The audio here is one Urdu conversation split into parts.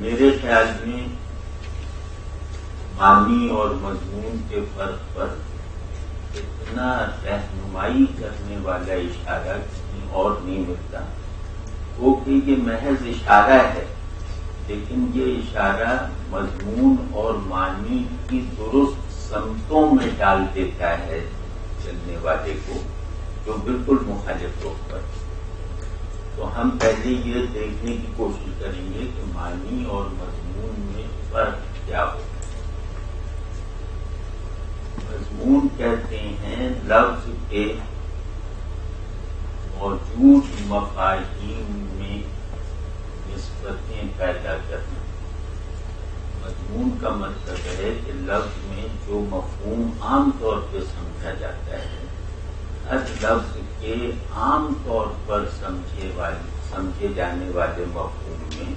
میرے خیال میں معنی اور مضمون کے فرق پر اتنا رہنمائی کرنے والا اشارہ کہیں اور نہیں ملتا. وہ کہ یہ محض اشارہ ہے، لیکن یہ اشارہ مضمون اور معنی کی درست سمتوں میں ڈال دیتا ہے چلنے والے کو، جو بالکل مخالف رخ پر. تو ہم پہلے یہ دیکھنے کی کوشش کریں گے کہ معنی اور مضمون میں فرق کیا ہو. مضمون کہتے ہیں لفظ کے موجود مفاہیم میں نسبتیں پیدا کرنا. مضمون کا مطلب ہے کہ لفظ میں جو مفہوم عام طور پہ سمجھا جاتا ہے، ہر لفظ کے عام طور پر سمجھے جانے والے مفہوم میں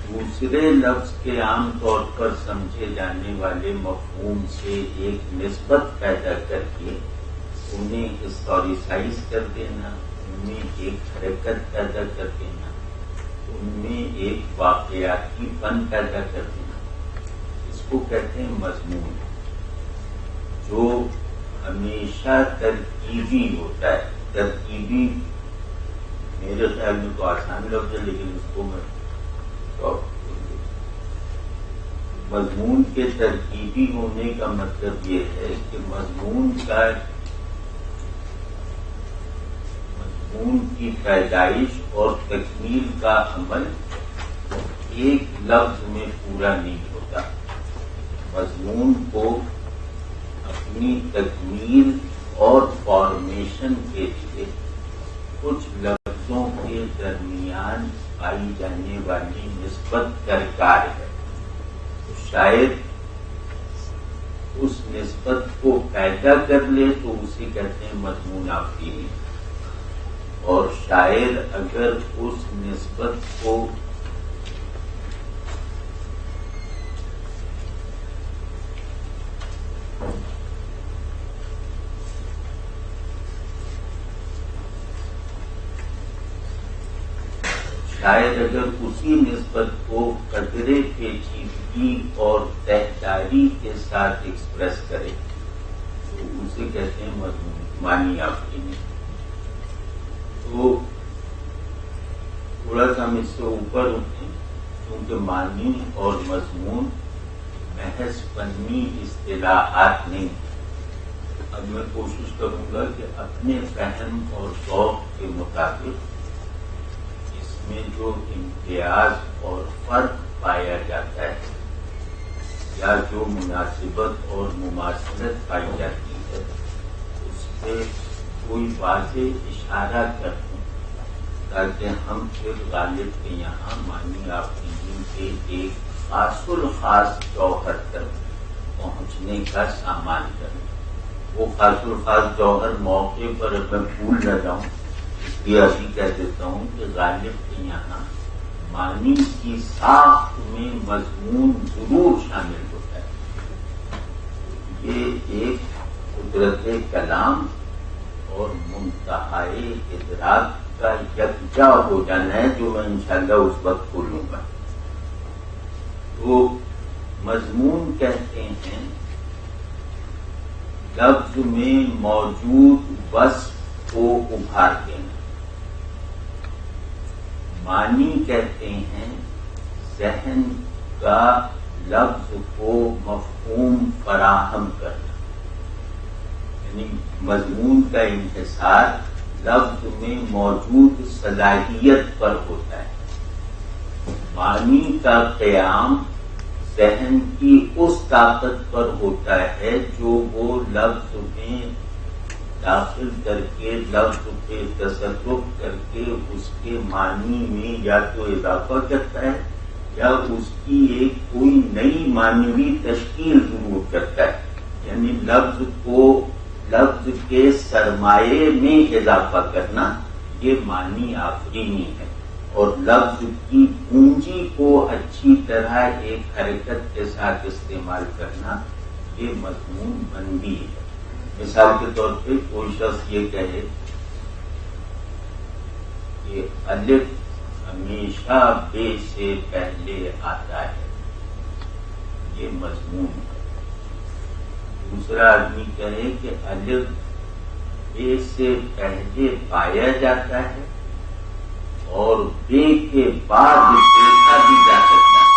دوسرے لفظ کے عام طور پر سمجھے جانے والے مفہوم سے ایک نسبت پیدا کر کے انہیں ہسٹوریسائز کر دینا، ان میں ایک حرکت پیدا کر دینا، ان میں ایک واقعاتی فن پیدا کر دینا. اس کو کہتے ہیں مضمون، جو ہمیشہ ترکیبی ہوتا ہے. ترکیبی میرے خیال میں تو آسان لفظ ہے، لیکن اس کو میں مضمون کے ترکیبی ہونے کا مطلب یہ ہے کہ مضمون کی پیدائش اور تکمیل کا عمل ایک لفظ میں پورا نہیں ہوتا. مضمون کو اپنی تکمیل اور فارمیشن کے لیے کچھ لفظوں کے درمیان پائی جانے والی نسبت درکار ہے. تو شاید اس نسبت کو پیدا کر لے تو اسے کہتے ہیں مضمون آفرینی، اور شاعر اگر اس نسبت کو اسی نسبت کو قدرے پیچیدگی اور تہذاری کے ساتھ ایکسپریس کرے تو اسے کہتے ہیں مضمون معنی آفرینی. تو تھوڑا سا ہم اس سے اوپر اٹھیں، کیونکہ معنی اور مضمون محض فنی اصطلاحات نہیں. اب میں کوشش کروں گا کہ اپنے فہم اور ذوق کے مطابق اس میں جو امتیاز اور فرق پایا جاتا ہے یا جو مناسبت اور مماثلت پائی جاتی ہے اس پہ کوئی واضح اشارہ کر دوں، تاکہ ہم پھر غالب کے یہاں معنی آفرینی کے ایک خاص الخاص جوہر تک پہنچنے کا سامان کریں. وہ خاص الخاص جوہر موقع پر میں بھول نہ جاؤں، اس لیے ابھی کہہ دیتا ہوں کہ غالب کے یہاں معنی کی ساخت میں مضمون ضرور شامل ہوتا ہے. یہ ایک قدرت کلام اور منتہائے ادراک کا یکجا ہو جانا ہے، جو میں انشاءاللہ اس وقت بولوں گا. تو مضمون کہتے ہیں لفظ میں موجود وصف کو ابھار دینا. معنی کہتے ہیں ذہن کا لفظ کو مفہوم فراہم کرنا. یعنی مضمون کا انحصار لفظ میں موجود صلاحیت پر ہوتا ہے. معنی کا قیام ذہن کی اس طاقت پر ہوتا ہے جو وہ لفظ میں داخل کر کے لفظ پہ تصرف کر کے اس کے معنی میں یا تو اضافہ کرتا ہے یا اس کی ایک کوئی نئی معنوی تشکیل ضرور کرتا ہے. یعنی لفظ کو لفظ کے سرمایے میں اضافہ کرنا یہ معنی آفرینی ہے، اور لفظ کی پونجی کو اچھی طرح ایک حرکت کے ساتھ استعمال کرنا یہ مضمون بندی ہے. مثال کے طور پہ کوئی شخص یہ کہے کہ الف ہمیشہ بے سے پہلے آتا ہے، یہ مضمون ہے۔ دوسرا آدمی کہے کہ الف بے سے پہلے پایا جاتا ہے اور بے کے بعد دیکھا بھی جا سکتا ہے۔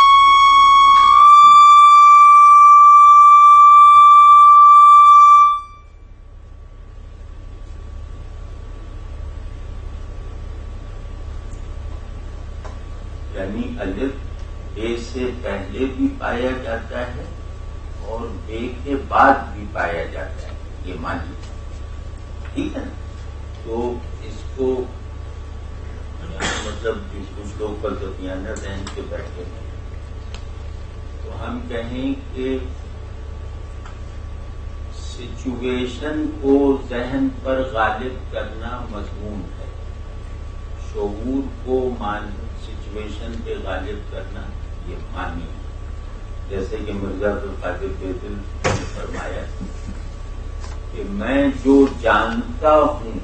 یعنی الف بے سے پہلے بھی پایا جاتا ہے اور بے کے بعد بھی پایا جاتا ہے، یہ مانی، ٹھیک ہے نا؟ تو اس کو مطلب کچھ لوگ فلسفیانہ ذہن کے بیٹھے ہیں، تو ہم کہیں کہ سچویشن کو ذہن پر غالب کرنا مضمون ہے، شعور کو سچویشن پہ غالب کرنا یہ معنی ہے۔ جیسے کہ مرزا عبدالقادر بیدل نے فرمایا کہ میں جو جانتا ہوں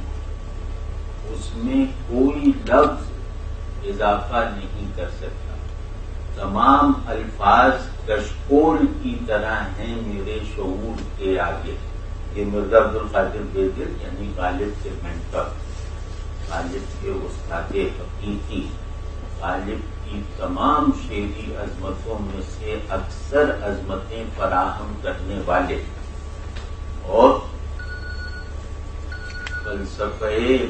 اس میں کوئی لفظ اضافہ نہیں کر سکتا، تمام الفاظ کشکول کی طرح ہیں میرے شعور کے آگے۔ یہ مرزا عبدالقادر بیدل یعنی غالب کے مینٹر، غالب کے استاد حقیقی، غالب کی تمام شعری عظمتوں میں سے اکثر عظمتیں فراہم کرنے والے اور فلسفہ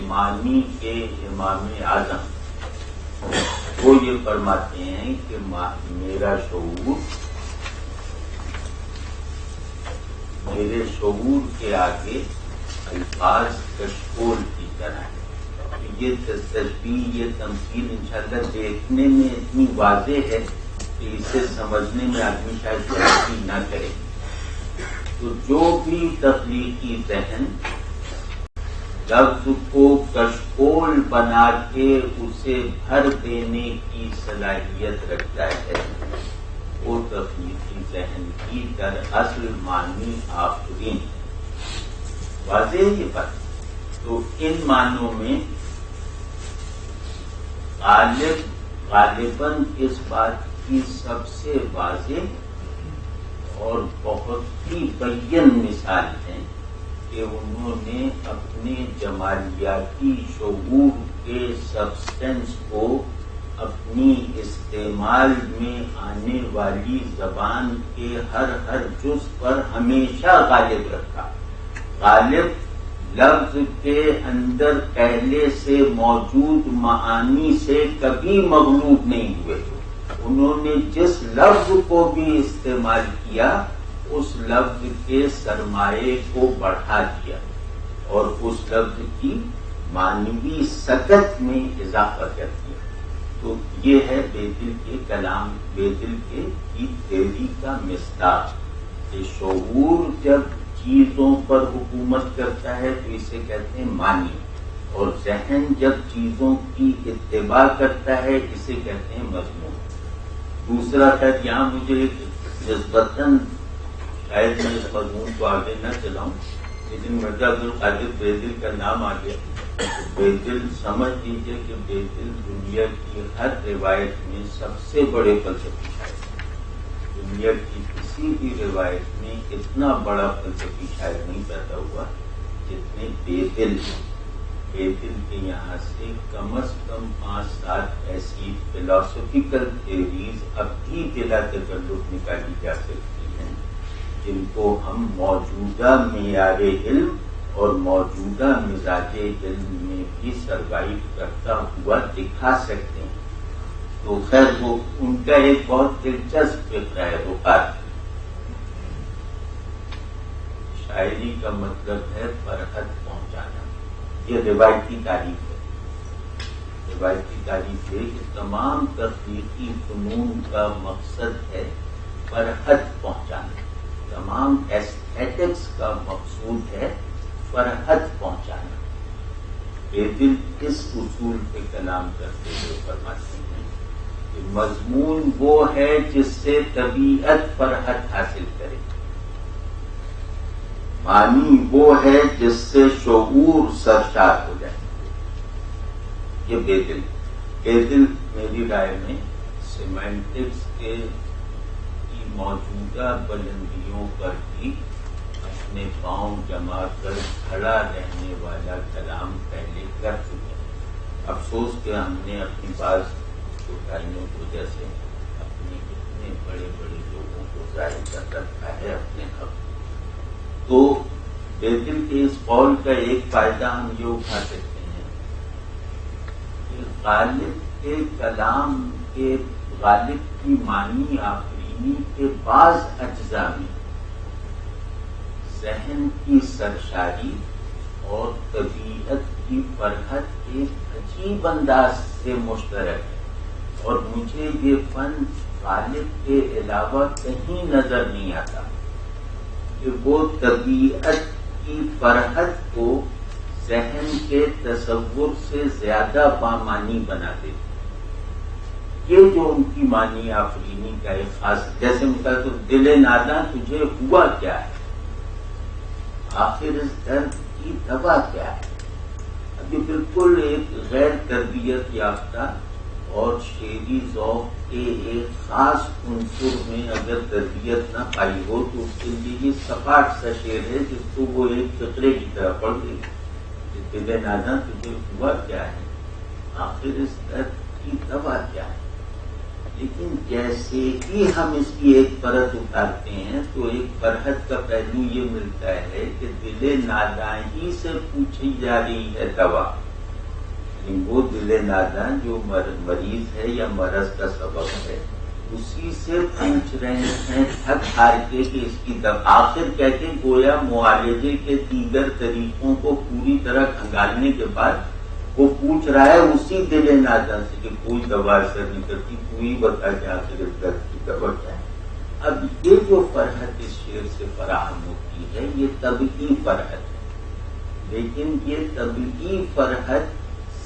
معنی کے امام اعظم، وہ یہ فرماتے ہیں کہ میرا شعور میرے شعور کے آگے الفاظ کشکول کی طرح ہے۔ یہ تشبیہ، یہ تمثیل انشاءاللہ دیکھنے میں اتنی واضح ہے کہ اسے سمجھنے میں آدمی شاید غلطی نہ کرے۔ تو جو بھی تخلیقی ذہن لفظ کو کشکول بنا کے اسے بھر دینے کی صلاحیت رکھتا ہے، وہ تخلیقی ذہن کی دراصل معنی آفرین، واضح ہے یہ بات۔ تو ان معنوں میں غالباً اس بات کی سب سے واضح اور بہت ہی بین مثال ہے کہ انہوں نے اپنے جمالیاتی شعور کے سبسٹنس کو اپنی استعمال میں آنے والی زبان کے ہر جز پر ہمیشہ غالب رکھا۔ غالب لفظ کے اندر پہلے سے موجود معانی سے کبھی مغلوب نہیں ہوئے۔ انہوں نے جس لفظ کو بھی استعمال کیا اس لفظ کے سرمایے کو بڑھا دیا اور اس لفظ کی معنوی سکت میں اضافہ کر دیا۔ تو یہ ہے بیدل کے کلام، بیدل کی تھیوری کا مصداق کہ شعور جب چیزوں پر حکومت کرتا ہے تو اسے کہتے ہیں معنی، اور ذہن جب چیزوں کی اتباع کرتا ہے اسے کہتے ہیں مضمون۔ دوسرا خیر یہاں مجھے نسبتاً شاید میں اس مضمون کو آگے نہ چلاؤں، لیکن مرزا عبدالقادر بیدل کا نام آ گیا۔ بیدل سمجھ لیجیے کہ بیدل دنیا کی ہر روایت میں سب سے بڑے فلسفی شاعر، دنیا کی کسی بھی روایت میں اتنا بڑا فلسفی شاعر نہیں پیدا ہوا جتنے بیدل ہیں۔ بیدل کے یہاں سے کم از کم 5-7 ایسی فلاسفیکل تھیوریز اب بھی بلا تکلف نکالی جا سکتی ہیں جن کو ہم موجودہ معیار علم اور موجودہ مزاج علم میں بھی سروائیو کرتا ہوا دکھا سکتے ہیں۔ تو خیر وہ ان کا ایک بہت دلچسپ فکر ہے رخات۔ شاعری کا مطلب ہے فرحت پہنچانا، یہ روایتی تعریف ہے۔ روایتی تعریف ہے کہ تمام تخلیقی فنون کا مقصد ہے فرحت پہنچانا، تمام ایسٹھیٹکس کا مقصود ہے فرحت پہنچانا۔ بیدل اس اصول پہ کلام کرتے ہوئے فرماتے ہیں کہ مضمون وہ ہے جس سے طبیعت فرحت حاصل کرے، معنی وہ ہے جس سے شعور سرشار ہو جائے۔ یہ بیدل میری رائے میں سیمینٹکس کی موجودہ بلندیوں پر ہی اپنے پاؤں جما کر کھڑا رہنے والا کلام پہلے کر چکے ہیں. افسوس کہ ہم نے اپنی بعض کوتاہیوں کی وجہ سے اپنے اتنے بڑے بڑے لوگوں کو ظاہر کر رکھا ہے اپنے حق. تو لیکن کہ اس قول کا ایک فائدہ ہم یہ اٹھا سکتے ہیں کہ غالب کے کلام کے غالب کی معنی آفرینی کے بعض اجزاء میں ذہن کی سرشاری اور طبیعت کی فرحت ایک عجیب انداز سے مشترک ہے، اور مجھے یہ فن غالب کے علاوہ کہیں نظر نہیں آتا کہ وہ طبیعت کی فرحت کو ذہن کے تصور سے زیادہ بامانی بنا دیتی. یہ جو ان کی معنی آفرینی کا ایک خاص، جیسے مثال تو دل ناداں تجھے ہوا کیا ہے، آخر اس درد کی دوا کیا ہے. ابھی بالکل ایک غیر تربیت یافتہ اور شعری ذوق کے ایک خاص عنصر میں اگر تربیت نہ پائی ہو تو اس کے لیے یہ سپاٹ سا شعر ہے جس کو وہ ایک فقرے کی طرح پڑھ گئی. دل ناداں تجھے ہوا کیا ہے، آخر اس درد کی دوا کیا ہے. لیکن جیسے ہی ہم اس کی ایک پرت اتارتے ہیں تو ایک فرحت کا پہلو یہ ملتا ہے کہ دل ناداں ہی سے پوچھی جا رہی ہے دوا. یعنی وہ دل ناداں جو مریض ہے یا مرض کا سبب ہے اسی سے پوچھ رہے ہیں تھک ہار کے کہ اس کی دوا. آخر کہہ کے گویا معالجے کے دیگر طریقوں کو پوری طرح کھنگالنے کے بعد وہ پوچھ رہا ہے اسی دل ناداں سے کہ کوئی دوا اثر نہیں کرتی، کوئی بتا کہ آخر اس درد کی دوا کیا ہے. اب یہ جو فرحت اس شعر سے فراہم ہوتی ہے یہ طبعی فرحت ہے، لیکن یہ طبعی فرحت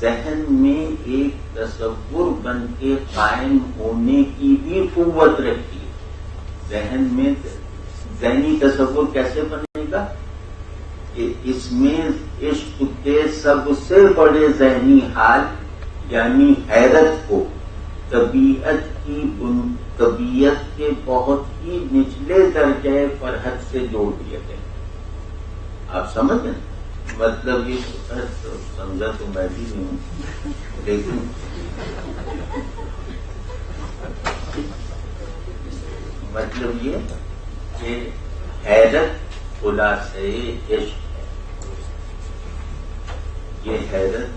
ذہن میں ایک تصور بن کے قائم ہونے کی بھی قوت رکھتی ہے. ذہن میں ذہنی تصور کیسے بنے گا کہ اس میں عشق کے سب سے بڑے ذہنی حال یعنی حیرت کو طبیعت کے بہت ہی نچلے درجے فرحت سے جوڑ دیا گیا. آپ سمجھ رہے ہیں مطلب؟ یہ سمجھا تو میں بھی نہیں ہوں، لیکن مطلب یہ کہ حیرت خلاصہ عشق، یہ حیرت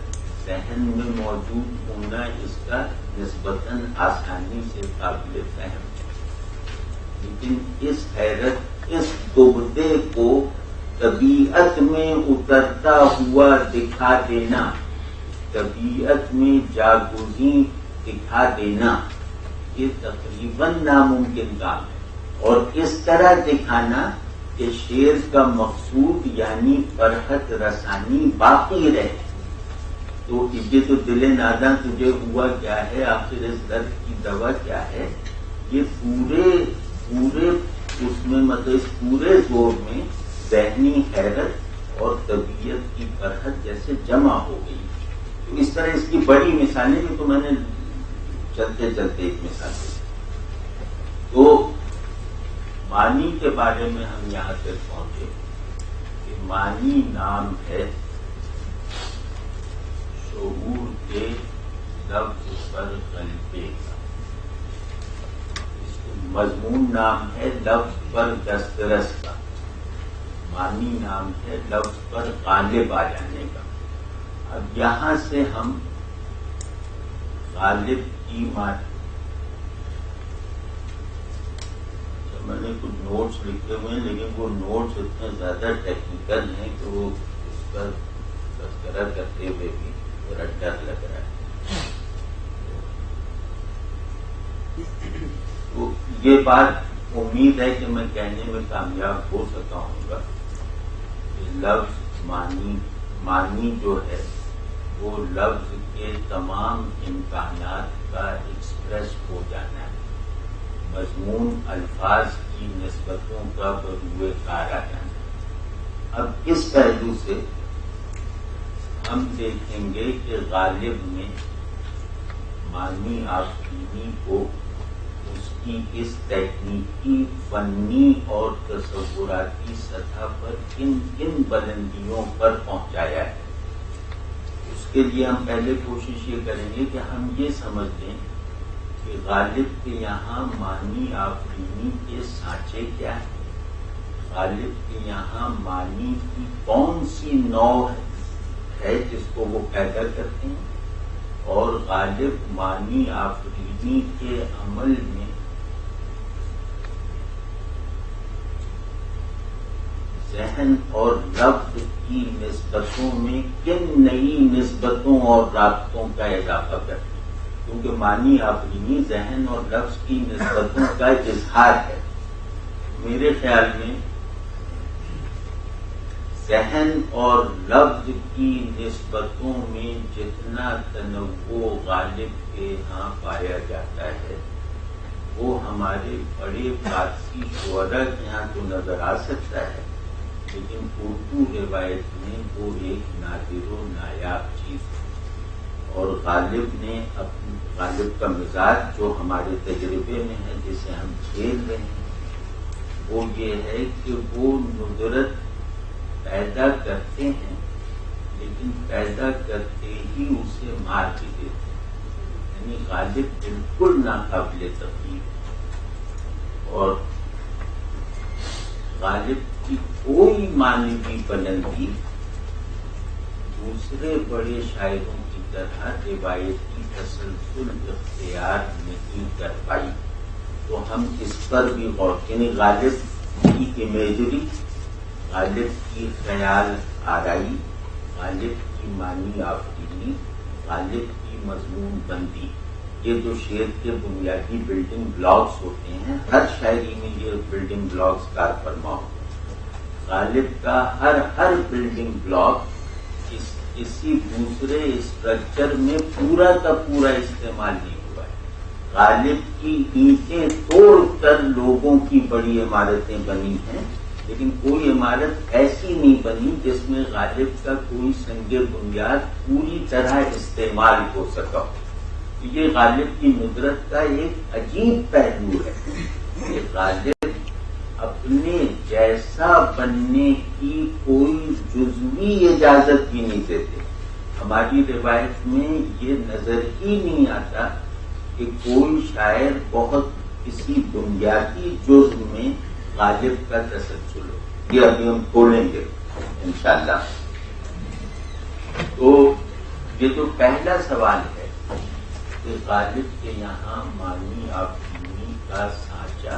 ذہن میں موجود ہونا اس کا نسبتاً آسانی سے قابل فہم ہے. لیکن اس حیرت، اس دبدے کو طبیعت میں اترتا ہوا دکھا دینا، طبیعت میں جاگزیں دکھا دینا، یہ تقریباً ناممکن کام ہے. اور اس طرح دکھانا کہ شعر کا مقصود یعنی فرحت رسانی باقی رہے. تو یہ تو دل ناداں تجھے ہوا کیا ہے، آخر اس درد کی دوا کیا ہے، یہ پورے اس میں مطلب اس پورے زور میں ذہنی حیرت اور طبیعت کی فرحت جیسے جمع ہو گئی. تو اس طرح اس کی بڑی مثالیں بھی تو میں نے چلتے چلتے ایک مثال دی. تو معنی کے بارے میں ہم یہاں تک پہنچے کہ معنی نام ہے شعور کے لفظ پر غلبے کا، مضمون نام ہے لفظ پر دسترس کا، معنی نام ہے لفظ پر غالب آ جانے کا. اب یہاں سے ہم غالب کی معنی، میں نے کچھ نوٹس لکھے ہوئے ہیں لیکن وہ نوٹس اتنے زیادہ ٹیکنیکل ہیں کہ وہ اس پر تذکرہ کرتے ہوئے بھی تھوڑا ڈر لگ رہا ہے. تو یہ بات امید ہے کہ میں کہنے میں کامیاب ہو سکا ہوں گا کہ لفظ معنی جو ہے وہ لفظ کے تمام امکانات کا ایکسپریس ہو جانا ہے، مضمون الفاظ کی نسبتوں کا بروئے کار آ جانا. اب اس پہلو سے ہم دیکھیں گے کہ غالب میں معنی آفرینی کو اس کی اس تکنیکی، فنی اور تصوراتی سطح پر کن کن بلندیوں پر پہنچایا ہے. اس کے لیے ہم پہلے کوشش یہ کریں گے کہ ہم یہ سمجھ لیں کہ غالب کے یہاں معنی آفرینی کے سانچے کیا ہیں، غالب کے یہاں معنی کی کون سی نوع ہے جس کو وہ پیدا کرتے ہیں، اور غالب معنی آفرینی کے عمل میں ذہن اور لفظ کی نسبتوں میں کن نئی نسبتوں اور رابطوں کا اضافہ کرتے ہیں، کیونکہ معنی آفرینی ذہن اور لفظ کی نسبتوں کا اظہار ہے. میرے خیال میں ذہن اور لفظ کی نسبتوں میں جتنا تنوع غالب کے ہاں پایا جاتا ہے وہ ہمارے بڑے فارسی شعراء کے یہاں تو نظر آ سکتا ہے، لیکن اردو روایت میں وہ ایک نادر و نایاب چیز ہے. اور غالب کا مزاج جو ہمارے تجربے میں ہے، جسے ہم کھیل رہے ہیں، وہ یہ ہے کہ وہ ندرت پیدا کرتے ہیں لیکن پیدا کرتے ہی اسے مار بھی دیتے ہیں. یعنی غالب بالکل ناقابل تقلید، اور غالب کی کوئی معنوی بلندی دوسرے بڑے شاعروں کی طرح روایتی تسلسل اختیار نہیں کر پائی. تو ہم اس پر بھی غور کریں. غالب کی امیجری، غالب کی خیال آرائی، غالب کی معنی آفرینی، غالب کی مضمون بندی، یہ جو شعر کے بنیادی بلڈنگ بلاکس ہوتے ہیں، ہر شاعری میں یہ بلڈنگ بلاکس کار فرما ہوتے ہیں. غالب کا ہر بلڈنگ بلاک کسی دوسرے اسٹرکچر میں پورا کا پورا استعمال نہیں ہوا ہے. غالب کی اینٹیں توڑ کر لوگوں کی بڑی عمارتیں بنی ہیں، لیکن کوئی عمارت ایسی نہیں بنی جس میں غالب کا کوئی سنگ بنیاد پوری طرح استعمال ہو سکا. یہ غالب کی ندرت کا ایک عجیب پہلو ہے کہ غالب اپنے جیسا بننے کی کوئی جزوی اجازت بھی نہیں دیتے. ہماری روایت میں یہ نظر ہی نہیں آتا کہ کوئی شاعر بہت کسی بنیادی جزو میں غالب کا تسلسل ہو. یہ ابھی ہم کھولیں گے انشاءاللہ. تو یہ جو پہلا سوال ہے کہ غالب کے یہاں معنی آفرینی کا سانچہ،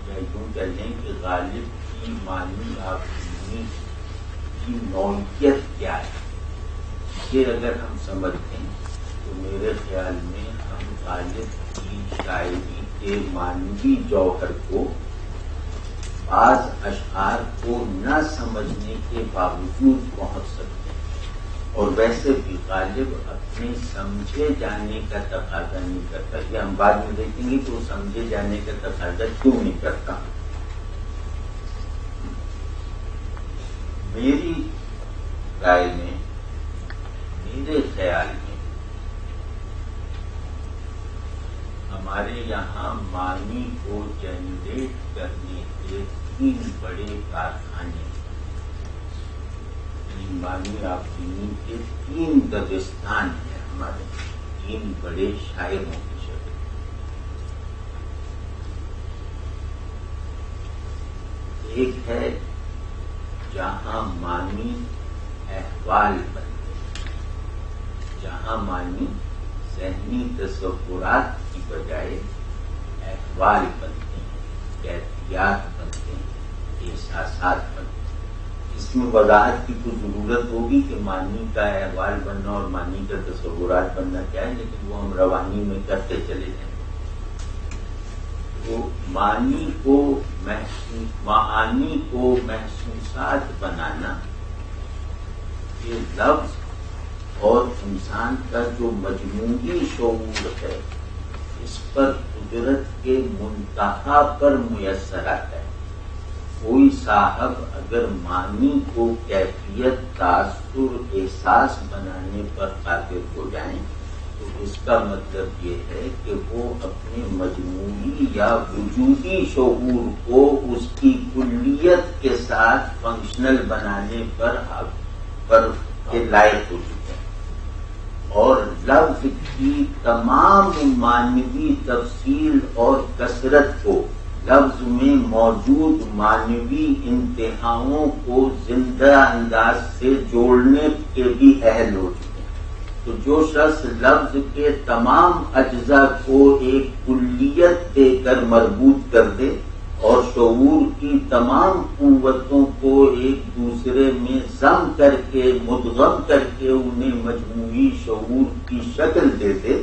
یا یوں کہہ لیں کہ غالب کی معنی آفرینی کی نوعیت کیا ہے، یہ اگر ہم سمجھتے ہیں تو میرے خیال میں ہم غالب کی شاعری کے معنوی جوہر کو، بعض اشعار کو نہ سمجھنے کے باوجود پہنچ سکتے ہیں. اور ویسے بھی غالب اپنے سمجھے جانے کا تقاضا نہیں کرتا. یہ ہم بعد میں دیکھیں گے کہ وہ سمجھے جانے کا تقاضا کیوں نہیں کرتا. میری رائے میں، میرے خیال میں، ہمارے یہاں معنی کو جنریٹ کرنے کے 3 بڑے کارخانے، معنی آفرینی کے 3 دبستان ہیں ہمارے، 3 بڑے شاعروں کی شکل. ایک ہے جہاں معنی احوال بنتے ہیں، جہاں معنی ذہنی تصورات کی بجائے احوال بنتے ہیں، کیفیات بنتے ہیں، احساسات بنتے ہیں. اس میں وضاحت کی تو ضرورت ہوگی کہ معنی کا احوال بننا اور معنی کا تصورات بننا کیا ہے، لیکن وہ ہم روانی میں کرتے چلے جائیں. تو معانی کو محسوسات بنانا، یہ لفظ اور انسان کا جو مجموعی شعور ہے اس پر قدرت کے منتہا پر میسر آتا ہے. کوئی صاحب اگر معنی کو کیفیت، تاثر، احساس بنانے پر قادر ہو جائیں تو تو اس کا مطلب یہ ہے کہ وہ اپنے مجموعی یا وجودی شعور کو اس کی کلیت کے ساتھ فنکشنل بنانے پر کے لائق ہو چکے ہیں، اور لفظ کی تمام معنوی تفصیل اور کثرت کو، لفظ میں موجود معنوی انتہاؤں کو زندہ انداز سے جوڑنے کے بھی اہل ہو چکے ہیں۔ تو جو شخص لفظ کے تمام اجزاء کو ایک کلیت دے کر مربوط کر دے اور شعور کی تمام قوتوں کو ایک دوسرے میں ضم کر کے مدغم کر کے انہیں مجموعی شعور کی شکل دے دے،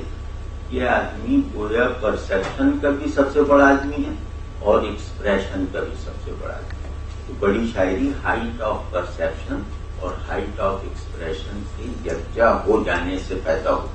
یہ آدمی گویا پرسیپشن کا بھی سب سے بڑا آدمی ہے اور ایکسپریشن کا بھی سب سے بڑا آدمی ہے۔ تو بڑی شاعری ہائٹ آف پرسیپشن اور ہائٹ آف ایکسپریشن کے یکجا ہو جانے سے پیدا ہو۔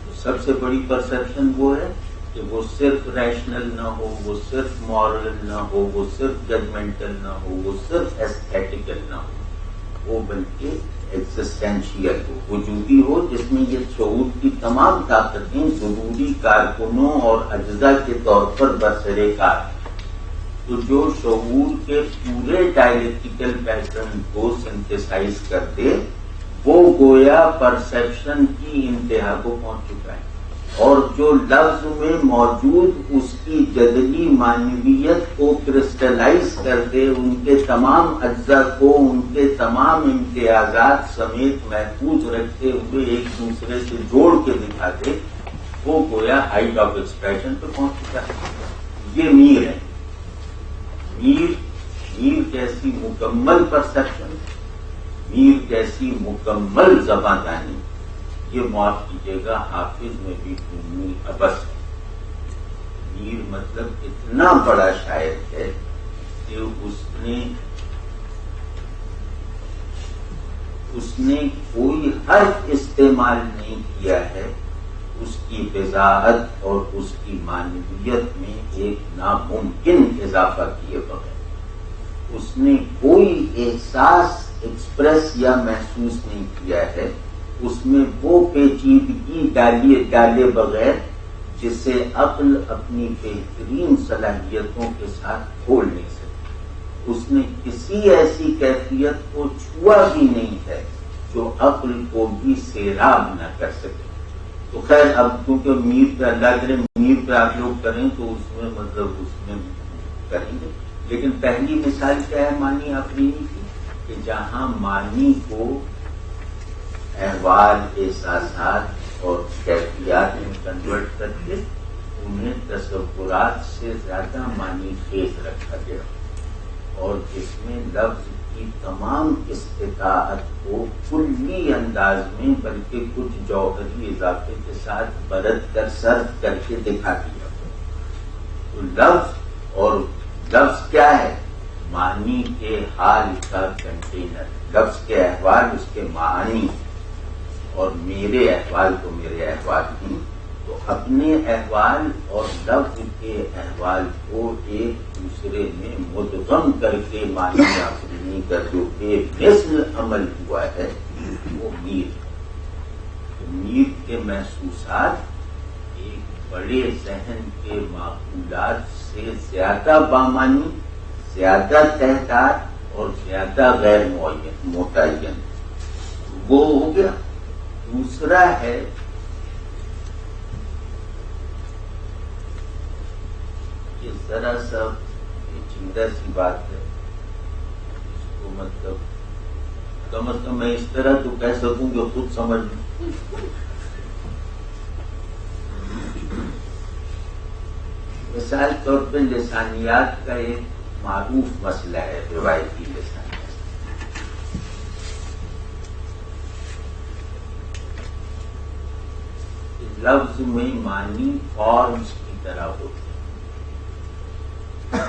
تو سب سے بڑی پرسیپشن وہ ہے کہ وہ صرف ریشنل نہ ہو، وہ صرف مورل نہ ہو، وہ صرف ججمنٹل نہ ہو، وہ صرف ایسٹیٹیکل نہ ہو، وہ بلکہ ایگزسٹینشیل ہو، وجودی ہو، جس میں یہ شعور کی تمام طاقتیں ضروری کارکنوں اور اجزاء کے طور پر برسرے کار ہیں۔ تو جو شعور کے پورے ڈائلیکٹیکل پیٹرن کو سنتھیسائز کر دے، وہ گویا پرسیپشن کی انتہا کو پہنچ چکا ہے، اور جو لفظ میں موجود اس کی جدلی معنویت کو کرسٹلائز کر دے، ان کے تمام اجزاء کو ان کے تمام امتیازات سمیت محفوظ رکھتے ہوئے ایک دوسرے سے جوڑ کے دکھا دے، وہ گویا ہائٹ آف ایکسپریشن پہ پہنچ چکا ہے۔ یہ میر ہے۔ میر جیسی مکمل پرسیپشن، میر جیسی مکمل زباں دانی، یہ معاف کیجیے گا حافظ میں بھی عمومی ابس ہے۔ میر مطلب اتنا بڑا شاعر ہے کہ اس نے کوئی حرف استعمال نہیں کیا ہے اس کی وضاحت اور اس کی معنویت میں ایک ناممکن اضافہ کیے بغیر۔ اس نے کوئی احساس ایکسپریس یا محسوس نہیں کیا ہے، اس میں وہ پیچیدگی ڈالے بغیر جسے عقل اپنی بہترین صلاحیتوں کے ساتھ کھول نہیں سکتی۔ اس نے کسی ایسی کیفیت کو چھوا بھی نہیں ہے جو عقل کو بھی سیراب نہ کر سکے۔ تو خیر اب کیونکہ میر پہ اللہ کرے میر پہ آپ لوگ کریں تو اس میں مطلب اس میں کریں گے، لیکن پہلی مثال کیا ہے معنی آفرینی کی، کہ جہاں معنی کو احوال، احساسات اور کیفیات میں کنورٹ کر کے انہیں تصورات سے زیادہ معنی خیز رکھا گیا، اور جس میں لفظ کی تمام استطاعت کو کلی انداز میں بلکہ کچھ جوہری اضافے کے ساتھ برت کر صرف کر کے دکھا دیا۔ تو لفظ کیا ہے؟ معنی کے حال کا کنٹینر، لفظ کے احوال اس کے معانی، اور میرے احوال تو میرے احوال ہی، تو اپنے احوال اور لفظ کے احوال کو ایک دوسرے میں مدغم کر کے معنی آفرینی کا جو بے مثل عمل ہوا ہے وہ میر۔ میر کے محسوسات ایک بڑے ذہن کے معقولات سے زیادہ بامانی، زیادہ تحتاط اور زیادہ غیر متعین، وہ ہو گیا۔ دوسرا ہے کہ ذرا سا پیچیدہ سی بات ہے، اس کو مطلب کم از کم میں اس طرح تو کہہ سکوں کہ خود سمجھ لوں۔ مثال طور پہ لسانیات کا ایک معروف مسئلہ ہے، روایتی لسانیات۔ لفظ میں معنی فارمز کی طرح ہوتے ہیں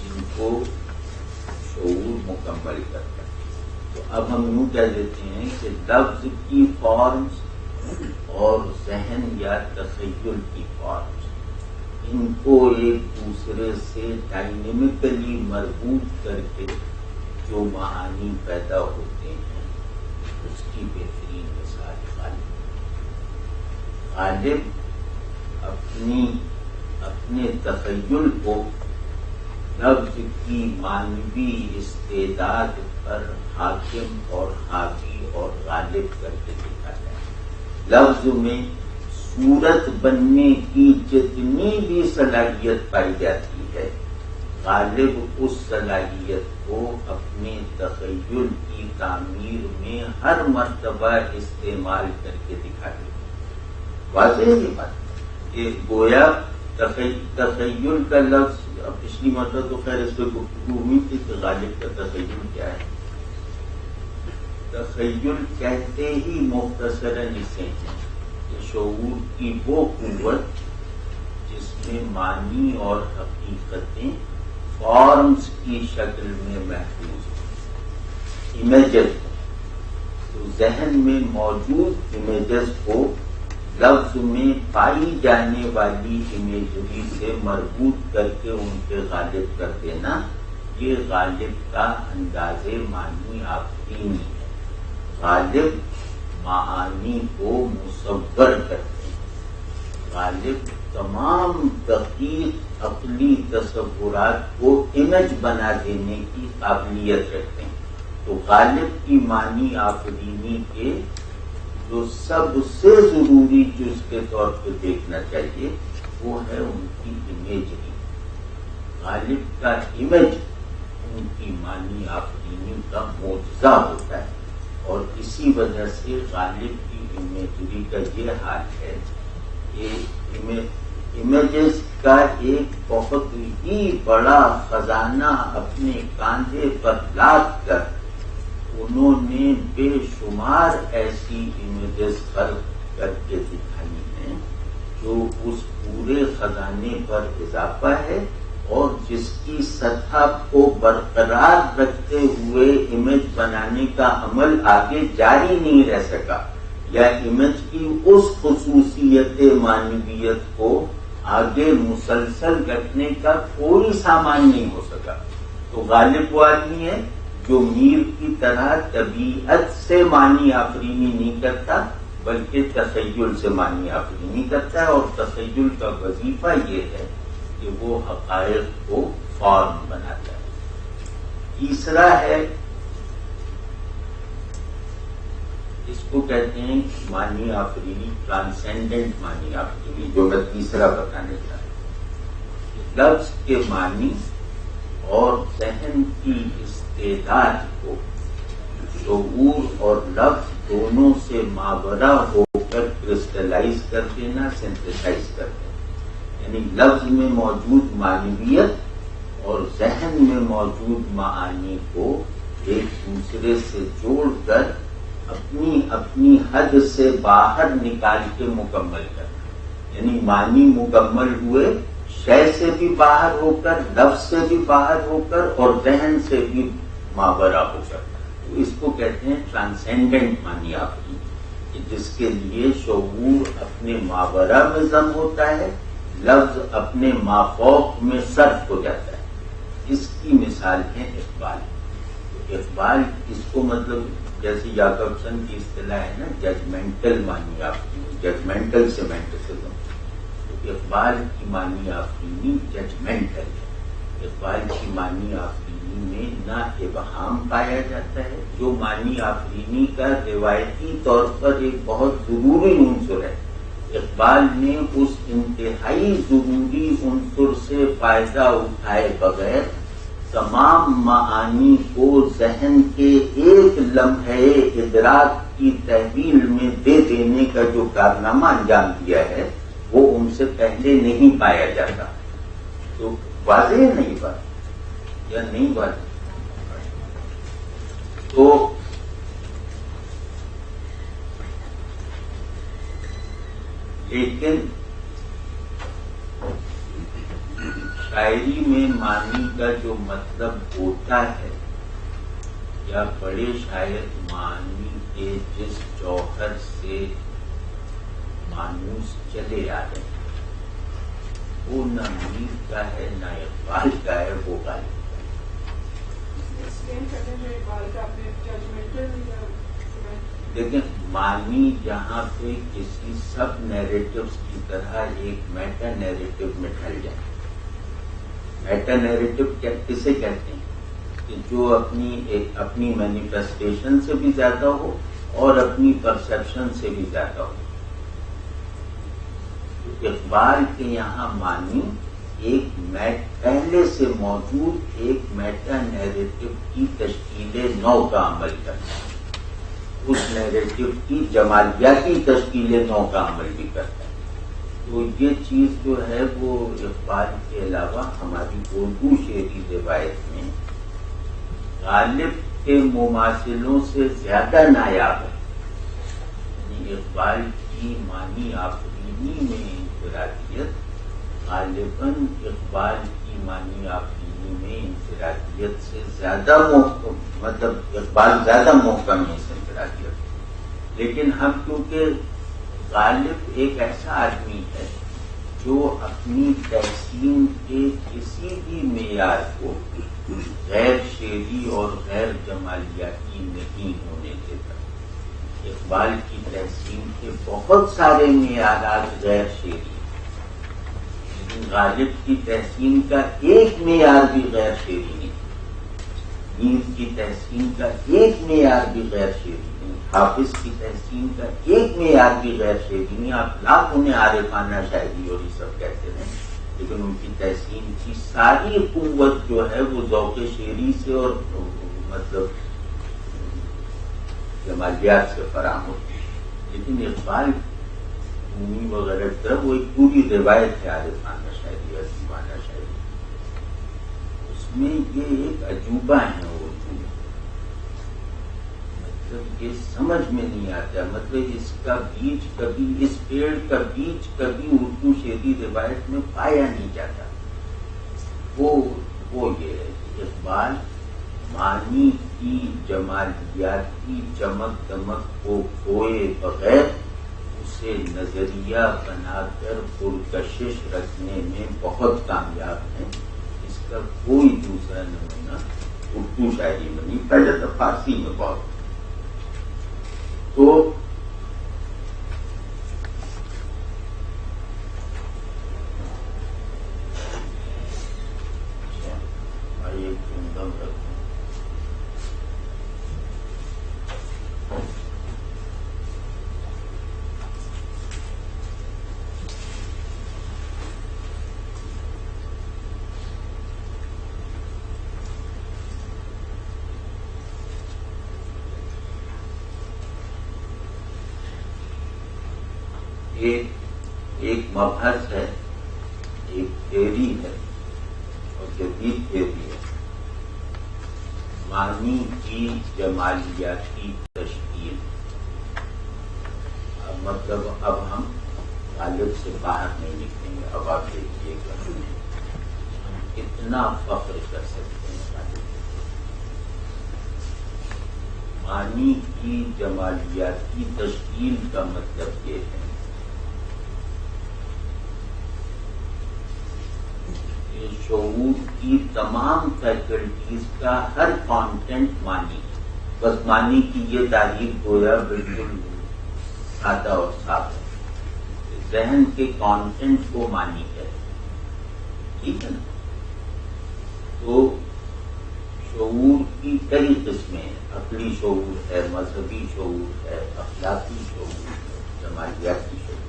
جن کو شعور مکمل کرتا ہے۔ تو اب ہم یوں کہہ دیتے ہیں کہ لفظ کی فارمز اور ذہن یا تخیل کی فارمز، ان کو ایک دوسرے سے ڈائنامکلی مربوط کر کے جو معانی پیدا ہوتے ہیں، اس کی بہترین مثال خالق۔ غالب اپنے تخیل کو لفظ کی مانوی استعداد پر حاکم اور حاوی اور غالب کر کے دکھاتا ہے. لفظ میں صورت بننے کی جتنی بھی صلاحیت پائی جاتی ہے، غالب اس صلاحیت کو اپنے تخیل کی تعمیر میں ہر مرتبہ استعمال کر کے دکھاتے ہیں. واضح ہے یہ بات کہ گویا تخیل کا لفظ، پچھلی مرتبہ تو خیر اس پہ گفتگو ہوئی تھی کہ غالب کا تخیل کیا ہے. تخیل کہتے ہی مختصراً اسے ہیں کہ شعور کی وہ قوت جس میں معنی اور حقیقتیں فارمز کی شکل میں محفوظ ہیں، امیجز. تو ذہن میں موجود امیجز کو لفظ میں پائی جانے والی امیجری سے مربوط کر کے ان کے غالب کر دینا، یہ غالب کا انداز معنی آفرینی ہے. غالب معانی کو مصور کرتے ہیں. غالب تمام دقیق عقلی تصورات کو امیج بنا دینے کی قابلیت رکھتے ہیں. تو غالب کی معنی آفرینی کے جو سب سے ضروری جز کے طور پہ دیکھنا چاہیے وہ ہے ان کی امیجری. غالب کا امیج ان کی معنی آفرینی کا معجزہ ہوتا ہے، اور اسی وجہ سے غالب کی امیجری کا یہ حال ہے کہ امیجز کا ایک بہت ہی بڑا خزانہ اپنے کاندھے پر لاد کر انہوں نے بے شمار ایسی امیجز خلق کر کے دکھائی ہیں جو اس پورے خزانے پر اضافہ ہے، اور جس کی سطح کو برقرار رکھتے ہوئے امیج بنانے کا عمل آگے جاری نہیں رہ سکا، یا امیج کی اس خصوصیت معنویت کو آگے مسلسل رکھنے کا کوئی سامان نہیں ہو سکا. تو غالب وہ آدمی ہے جو میر کی طرح طبیعت سے معنی آفرینی نہیں کرتا بلکہ تخیل سے معنی آفرینی کرتا ہے، اور تخیل کا وظیفہ یہ ہے کہ وہ حقائق کو فارم بناتا ہے. تیسرا ہے، اس کو کہتے ہیں معنی آفرینی، ٹرانسینڈنٹ معنی آفرینی، جو میں تیسرا بتانے چاہ رہا ہوں. لفظ کے معنی اور ذہن کی استعداد کو شعور اور لفظ دونوں سے ماورا ہو کر کرسٹلائز کر دینا، سنتھسائز کر دینا. یعنی لفظ میں موجود معنویت اور ذہن میں موجود معانی کو ایک دوسرے سے جوڑ کر اپنی اپنی حد سے باہر نکال کے مکمل کرنا. یعنی معنی مکمل ہوئے شے سے بھی باہر ہو کر، لفظ سے بھی باہر ہو کر، اور ذہن سے بھی ماورا ہو کر. تو اس کو کہتے ہیں ٹرانسینڈنٹ معنی آفرینی، جس کے لیے شعور اپنے ماورا میں ضم ہوتا ہے، لفظ اپنے مافوق میں صرف ہو جاتا ہے. اس کی مثال ہے اقبال. اقبال اس کو مطلب جیسے یعقوبسن کی اصطلاح ہے نا، ججمنٹل معنی آفرینی، ججمنٹل سیمینٹسزم. اقبال کی معنی آفرینی ججمنٹل ہے. اقبال کی معنی آفرینی میں نہ ابہام پایا جاتا ہے، جو معنی آفرینی کا روایتی طور پر ایک بہت ضروری عنصر ہے. اقبال نے اس انتہائی ضروری عنصر سے فائدہ اٹھائے بغیر تمام معانی کو ذہن کے ایک لمحے ادراک کی تحویل میں دے دینے کا جو کارنامہ انجام دیا ہے وہ ان سے پہلے نہیں پایا جاتا. تو واضح نہیں بات یا نہیں واضح؟ تو لیکن شاعری میں معنی کا جو مطلب ہوتا ہے، یا بڑے شاعر معنی کے جس جوہر سے مانوس چلے آ رہے ہیں وہ نہ میر کا ہے نہ اقبال کا ہے، وہ غالب کا ہے. لیکن معنی جہاں پہ کسی سب نیریٹوز کی طرح ایک میٹا نیریٹو میں ڈھل جائے. میٹا نیریٹو کسے کہتے ہیں کہ جو اپنی مینیفیسٹیشن سے بھی زیادہ ہو اور اپنی پرسپشن سے بھی زیادہ ہو. اقبال کے یہاں معنی ایک پہلے سے موجود ایک میٹا نیریٹو کی تشکیل نو کا عمل کرتا ہے. اس نیریٹو کی جمالیاتی تشکیل نو کا عمل بھی کرتا ہے. تو یہ چیز جو ہے وہ اقبال کے علاوہ ہماری اردو شعری روایت میں غالب کے مماثلوں سے زیادہ نایاب ہے. یعنی اقبال کی معنی آفرینی میں انفرادیت غالباً اقبال کی معنی آفرینی میں انفرادیت سے زیادہ مطلب اقبال زیادہ محکم ہے اس انفرادیت. لیکن ہم کیونکہ غالب ایک ایسا آدمی ہے جو اپنی تحسین کے کسی بھی معیار کو غیر شعری اور غیر جمالیاتی نہیں ہونے دیتا. اقبال کی تحسین کے بہت سارے معیارات غیر شعری ہیں، لیکن غالب کی تحسین کا ایک معیار بھی غیر شعری نہیں. میر کی تحسین کا ایک معیار بھی غیر شعری نہیں. حافظ کی تحسین کا ایک معیار بھی غیر شعری نہیں. آپ لاکھ انہیں عارفانہ شاعری اور یہ سب کہتے ہیں، لیکن ان کی تحسین کی ساری قوت جو ہے وہ ذوق شعری سے اور مطلب جمالیات سے فراہم ہوتی ہے. لیکن اقبال عمومی وغیرہ کی طرف وہ ایک پوری روایت ہے عارفانہ شاعری اور دیوانہ شاعری. اس میں یہ ایک عجوبہ ہے اردو، مطلب یہ سمجھ میں نہیں آتا. مطلب اس کا بیج کبھی، اس پیڑ کا بیج کبھی اردو شعری روایت میں پایا نہیں جاتا. وہ یہ ہے کہ اقبال معنی کی جمالیاتی چمک دمک کو کھوئے بغیر اسے نظریہ بنا کر پرکشش رکھنے میں بہت کامیاب ہیں. اس کا کوئی دوسرا نمونہ اردو شاعری میں نہیں. پہلے تو فارسی میں بہت. تو ایک مبحث ہے، ایک تھیوری ہے اور جدید تھیوری ہے، معنی کی جمالیاتی تشکیل. مطلب اب ہم غالب سے باہر نہیں نکلیں گے. اب آپ دیکھیے کہ ہم کتنا فخر کر سکتے ہیں غالب. معنی کی جمالیاتی تشکیل کا مطلب یہ ہے شعور کی تمام فیکلٹیز کا ہر کانٹینٹ معنی. بس معنی کی یہ تعریف گویا بالکل سادہ اور صاف ہے. ذہن کے کانٹینٹ کو معنی ہے، ٹھیک ہے نا. تو شعور کی کئی قسمیں ہیں. عقلی شعور ہے، مذہبی شعور ہے، اخلاقی شعور ہے، جمالیاتی شعور.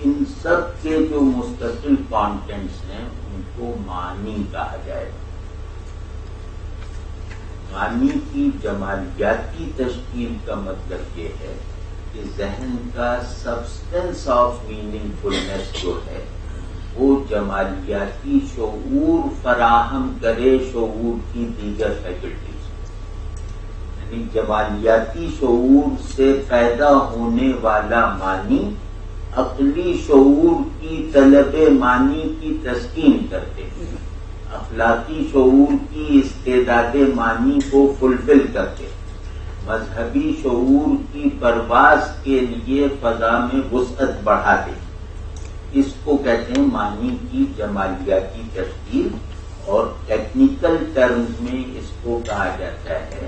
ان سب کے جو مستقل کانٹینٹس ہیں ان کو معنی کہا جائے گا. معنی کی جمالیاتی تشکیل کا مطلب یہ ہے کہ ذہن کا سبسٹنس آف میننگ فلنس جو ہے وہ جمالیاتی شعور فراہم کرے شعور کی دیگر فیکلٹیز. یعنی جمالیاتی شعور سے پیدا ہونے والا معنی عقلی شعور کی طلب معنی کی تسکین کرتے ہیں، اخلاقی شعور کی استعداد معنی کو فلفل کرتے، مذہبی شعور کی پرواز کے لیے فضا میں وسعت بڑھاتے. اس کو کہتے ہیں معنی کی جمالیاتی تشکیل. اور ٹیکنیکل ٹرمز میں اس کو کہا جاتا ہے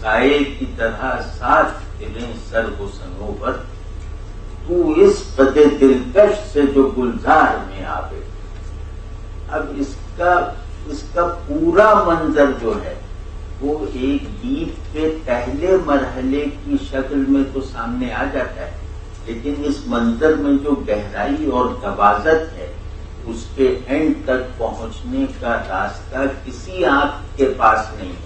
سائے کی طرح ساتھ پھریں سر و سنوبر، تو اس قد دلکش سے جو گلزار میں آوے۔ اب اس کا پورا منظر جو ہے وہ ایک گیت کے پہلے مرحلے کی شکل میں تو سامنے آ جاتا ہے، لیکن اس منظر میں جو گہرائی اور توازن ہے اس کے اینڈ تک پہنچنے کا راستہ کسی آنکھ کے پاس نہیں ہے۔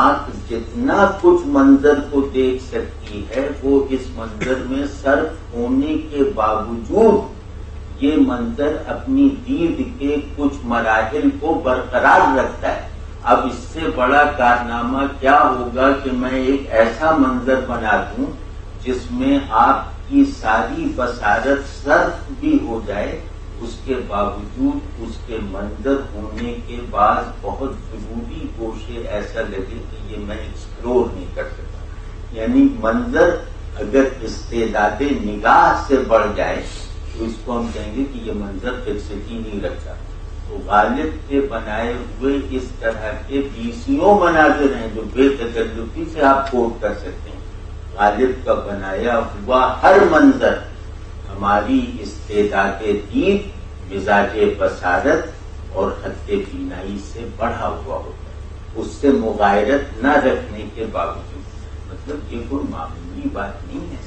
آنکھ جتنا کچھ منظر کو دیکھ سکتی ہے وہ اس منظر میں صرف ہونے کے باوجود یہ منظر اپنی دید کے کچھ مراحل کو برقرار رکھتا ہے۔ اب اس سے بڑا کارنامہ کیا ہوگا کہ میں ایک ایسا منظر بنا دوں جس میں آپ کی ساری بصارت صرف بھی ہو جائے، اس کے باوجود اس کے منظر ہونے کے بعد بہت ضروری گوشے ایسا لگے کہ یہ میں ایکسپلور نہیں کر سکتا۔ یعنی منظر اگر استعداد نگاہ سے بڑھ جائے تو اس کو ہم کہیں گے کہ یہ منظر فکسٹی نہیں رکھتا۔ تو غالب کے بنائے ہوئے اس طرح کے 20 مناظر ہیں جو بے تکلفی سے آپ کوٹ کر سکتے ہیں۔ غالب کا بنایا ہوا ہر منظر ہماری استعداد دید، مزاج بصارت اور حد بینائی سے بڑھا ہوا ہوتا ہے، اس سے مغایرت نہ رکھنے کے باوجود۔ مطلب یہ کوئی معمولی بات نہیں ہے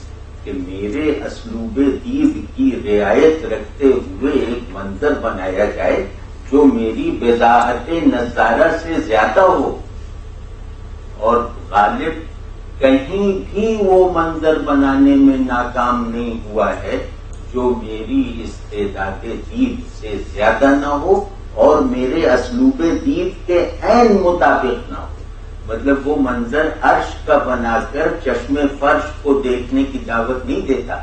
کہ میرے اسلوب دید کی رعایت رکھتے ہوئے ایک منظر بنایا جائے جو میری وضاحت نظارہ سے زیادہ ہو، اور غالب کہیں بھی وہ منظر بنانے میں ناکام نہیں ہوا ہے جو میری استعداد دید سے زیادہ نہ ہو اور میرے اسلوب دید کے عین مطابق نہ ہو۔ مطلب وہ منظر عرش کا بنا کر چشم فرش کو دیکھنے کی دعوت نہیں دیتا،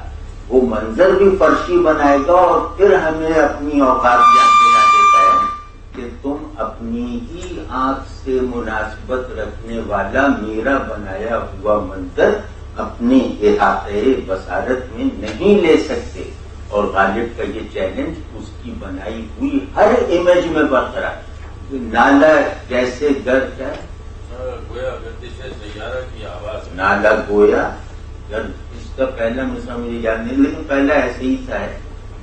وہ منظر بھی فرشی بنائے گا اور پھر ہمیں اپنی اوقات یاد دلا دیتا ہے کہ تم اپنی ہی آنکھ سے مناسبت رکھنے والا میرا بنایا ہوا منظر اپنے احاطے بصارت میں نہیں لے سکتے۔ اور غالب کا یہ چیلنج اس کی بنائی ہوئی ہر امیج میں برقرار۔ نالا جیسے گرد ہے، گویا گردش سیارہ کی آواز، نالا گویا گرد، اس کا پہلا مثال مجھے یاد نہیں لیکن پہلا ایسے ہی تھا،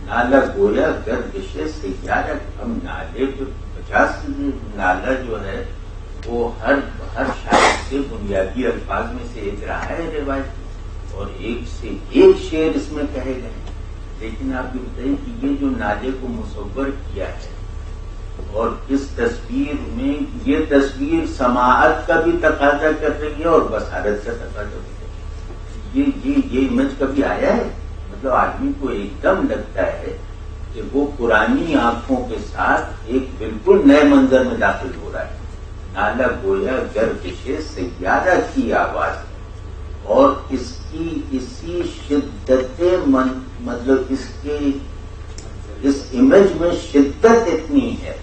نالا گویا گردش سیارہ۔ ہم نالے پہ 50 نالا جو ہے وہ ہر شاعر سے بنیادی الفاظ میں سے ایک رہا ہے روایت، اور ایک سے ایک شعر اس میں کہے گئے، لیکن آپ یہ بتائیے کہ یہ جو نالے کو مصور کیا ہے اور اس تصویر میں یہ تصویر سماعت کا بھی تقاضا کر رہی ہے اور بصارت کا تقاضا بھی کر رہی ہے۔ یہ امیج کبھی آیا ہے؟ مطلب آدمی کو ایک دم لگتا ہے کہ وہ پرانی آنکھوں کے ساتھ ایک بالکل نئے منظر میں داخل ہو رہا ہے۔ نالا گویا گردش سیارہ کی آواز ہے، اور اس کی اسی شدت مطلب اس امیج میں شدت اتنی ہے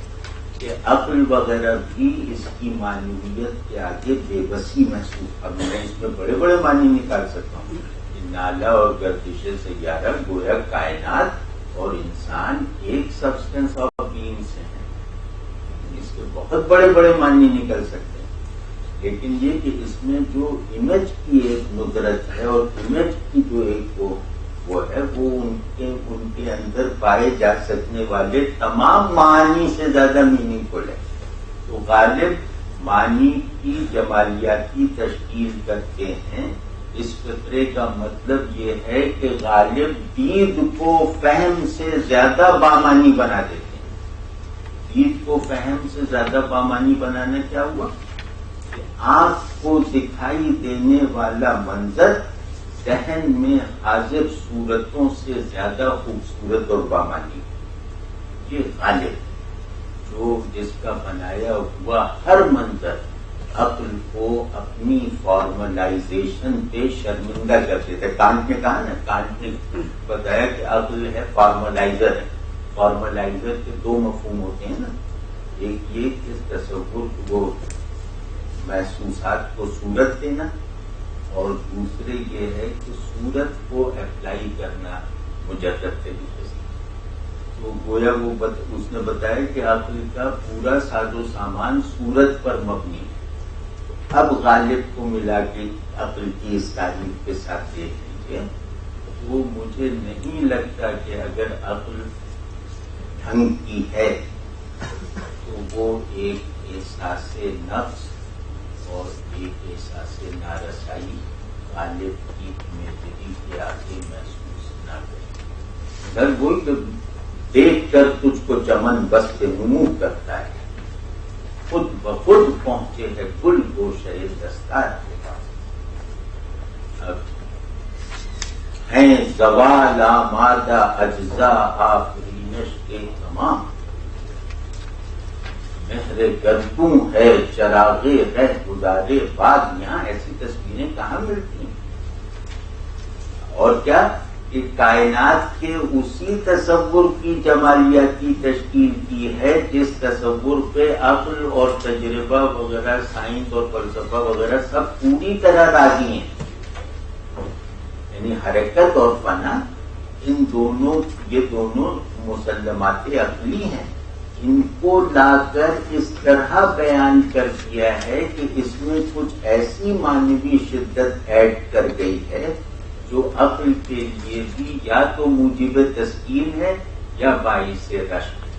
کہ عقل وغیرہ بھی اس کی معنویت کے آگے بے بسی محسوس۔ اب میں اس میں بڑے بڑے معنی نکال سکتا ہوں کہ نالا اور گردش سیارہ گویا کائنات اور انسان ایک سبسٹنس آف بینگ سے ہیں، اس کے بہت بڑے بڑے معنی نکل سکتے ہیں، لیکن یہ کہ اس میں جو امیج کی ایک ندرت ہے اور امیج کی جو ایک وہ ہے وہ ان کے اندر پائے جا سکنے والے تمام معانی سے زیادہ میننگ فل ہے۔ تو غالب معنی کی جمالیاتی تشکیل کرتے ہیں۔ اس فطرے کا مطلب یہ ہے کہ غالب دید کو فہم سے زیادہ بامانی بنا دیتے ہیں۔ دید کو فہم سے زیادہ بامانی بنانا کیا ہوا کہ آنکھ کو دکھائی دینے والا منظر ذہن میں حاضر صورتوں سے زیادہ خوبصورت اور بامانی۔ یہ غالب جو جس کا بنایا ہوا ہر منظر عقل کو اپنی فارملائزیشن پہ شرمندہ کر دیتا ہے۔ کانٹ نے کہا نا، کانٹ نے بتایا کہ عقل ہے فارملائزر ہے۔ فارملائزر کے دو مفہوم ہوتے ہیں نا، ایک یہ کہ تصور وہ محسوسات کو صورت دینا، اور دوسرے یہ ہے کہ صورت کو اپلائی کرنا مجرد طریقے سے۔ تو گویا وہ اس نے بتایا کہ عقل کا پورا ساز و سامان صورت پر مبنی ہے۔ اب غالب کو ملا کے عقل کی اس تعریف کے ساتھ دیکھ لیجیے، وہ مجھے نہیں لگتا کہ اگر عقل ڈھنگ کی ہے تو وہ ایک احساس نفس اور ایک احساس نارسائی غالب کی میزری کے آگے محسوس نہ کرے۔ اگر وہی دیکھ کر تجھ کو چمن بست نمو کرتا ہے، خود بخود پہنچے ہے گل گوشے دستار کے پاس۔ اب ہیں زوال آمادہ اجزا آفرینش کے تمام، مہر گردوں ہے چراغے رہ گزارے بعد، یہاں ایسی تصویریں کہاں ملتی ہیں؟ اور کیا کہ کائنات کے اسی تصور کی جمالیاتی تشکیل کی ہے جس تصور پہ عقل اور تجربہ وغیرہ، سائنس اور فلسفہ وغیرہ سب پوری طرح راضی ہیں۔ یعنی حرکت اور فنا، یہ دونوں مسلمات عقلی ہیں، ان کو لا کر اس طرح بیان کر دیا ہے کہ اس میں کچھ ایسی معنوی شدت ایڈ کر گئی ہے جو عقل کے لیے بھی یا تو موجب تسکین ہے یا باعث رشک ہے۔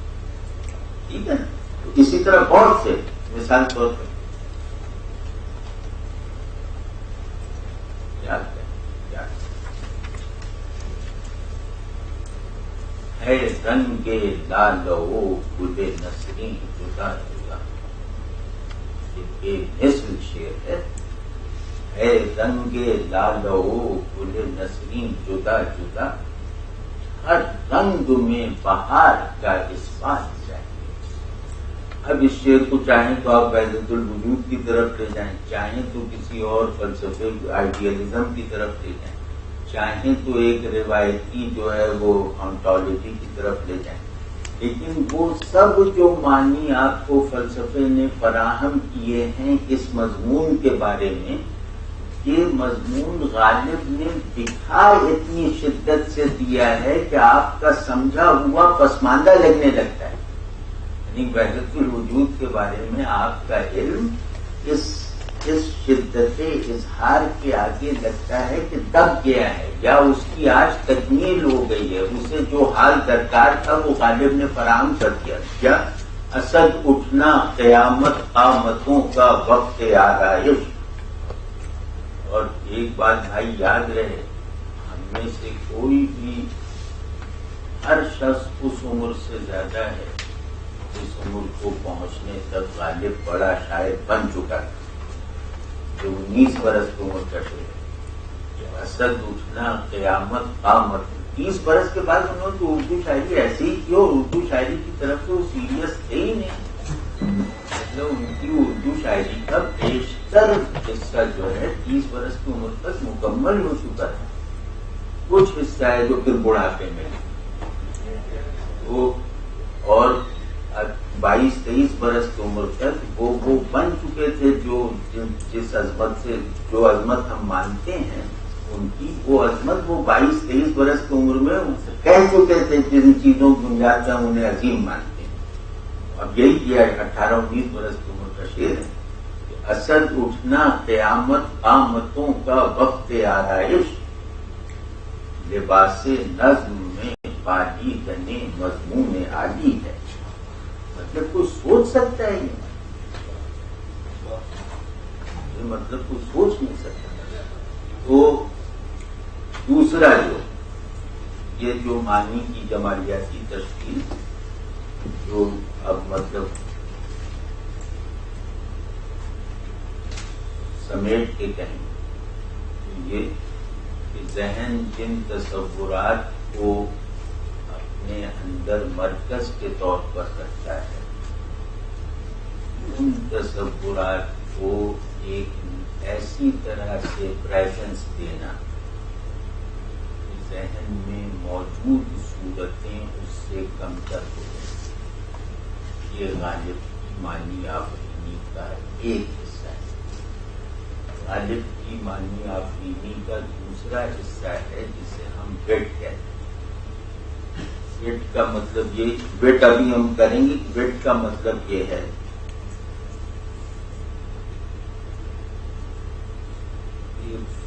ٹھیک ہے نا؟ تو اسی طرح بہت سے مثال طور پر ہے رنگ لالو گل نسریں جدا جدا، یہ مثل شعر ہے رنگ لالو گل نسریں جدا جدا، ہر رنگ میں بہار کا اثبات چاہیے۔ اب اس شعر کو چاہیں تو آپ وحدت الوجود کی طرف لے جائیں، چاہیں تو کسی اور فلسفے آئیڈیالزم کی طرف لے جائیں، چاہیں تو ایک روایتی جو ہے وہ آنٹولوجی کی طرف لے جائیں، لیکن وہ سب جو معنی آپ کو فلسفے نے فراہم کیے ہیں اس مضمون کے بارے میں، یہ مضمون غالب نے دکھا اتنی شدت سے دیا ہے کہ آپ کا سمجھا ہوا پسماندہ لگنے لگتا ہے۔ یعنی وحدت الوجود کے بارے میں آپ کا علم اس شدت اظہار کے آگے لگتا ہے کہ دب گیا ہے یا اس کی آج تکمیل ہو گئی ہے، اسے جو حال درکار تھا وہ غالب نے فراہم کر دیا۔ کیا اسد اٹھنا قیامت قامتوں کا وقت آرائش۔ اور ایک بات بھائی یاد رہے، ہم میں سے کوئی بھی، ہر شخص اس عمر سے زیادہ ہے اس عمر کو پہنچنے تک غالب بڑا شاعر بن چکا تھا، جو 19 برس کی عمر کا شعر، اسد اٹھنا قیامت قامت۔ 30 برس کے بعد انہوں نے تو اردو شاعری ایسی ہی کی، اور اردو شاعری کی طرف سے وہ سیریس تھے ہی نہیں، مطلب ان کی اردو شاعری کا بیشتر حصہ جو ہے 30 برس کی عمر تک مکمل ہو چکا ہے۔ کچھ حصہ ہے جو پھر بڑھاپے میں، اور 22-23 برس کی عمر تک وہ بن چکے تھے جس عظمت سے، جو عظمت ہم مانتے ہیں ان کی، وہ عظمت وہ 22-23 برس کی عمر میں کہہ چکے تھے، جن چیزوں کی بنیاد پر انہیں عظیم مانتے ہیں۔ اب یہی کیا 18-19 برس کی عمر کا شعر ہے کہ اسد اٹھنا قیامت قامتوں کا وقت آرائش، لباس نظم میں بالی گنے مضمون عالی ہے۔ مطلب کوئی سوچ سکتا ہے یہ مطلب کوئی سوچ نہیں سکتا۔ تو دوسرا یہ جو معنی کی جمالیاتی تشکیل، جو اب مطلب سمیٹ کے کہیں، یہ کہ ذہن جن تصورات کو اپنے اندر مرکز کے طور پر رکھتا ہے، ان تصورات کو ایک ایسی طرح سے پریزنس دینا کہ ذہن میں موجود صورتیں اس سے کم تر ہو جائیں، یہ غالب کی معنی آفرینی کا ایک حصہ ہے۔ غالب کی معنی آفرینی کا دوسرا حصہ ہے جسے ہم وٹ کہتے ہیں۔ وٹ کا مطلب یہ، وٹ ابھی ہم کریں گے، وٹ کا مطلب یہ ہے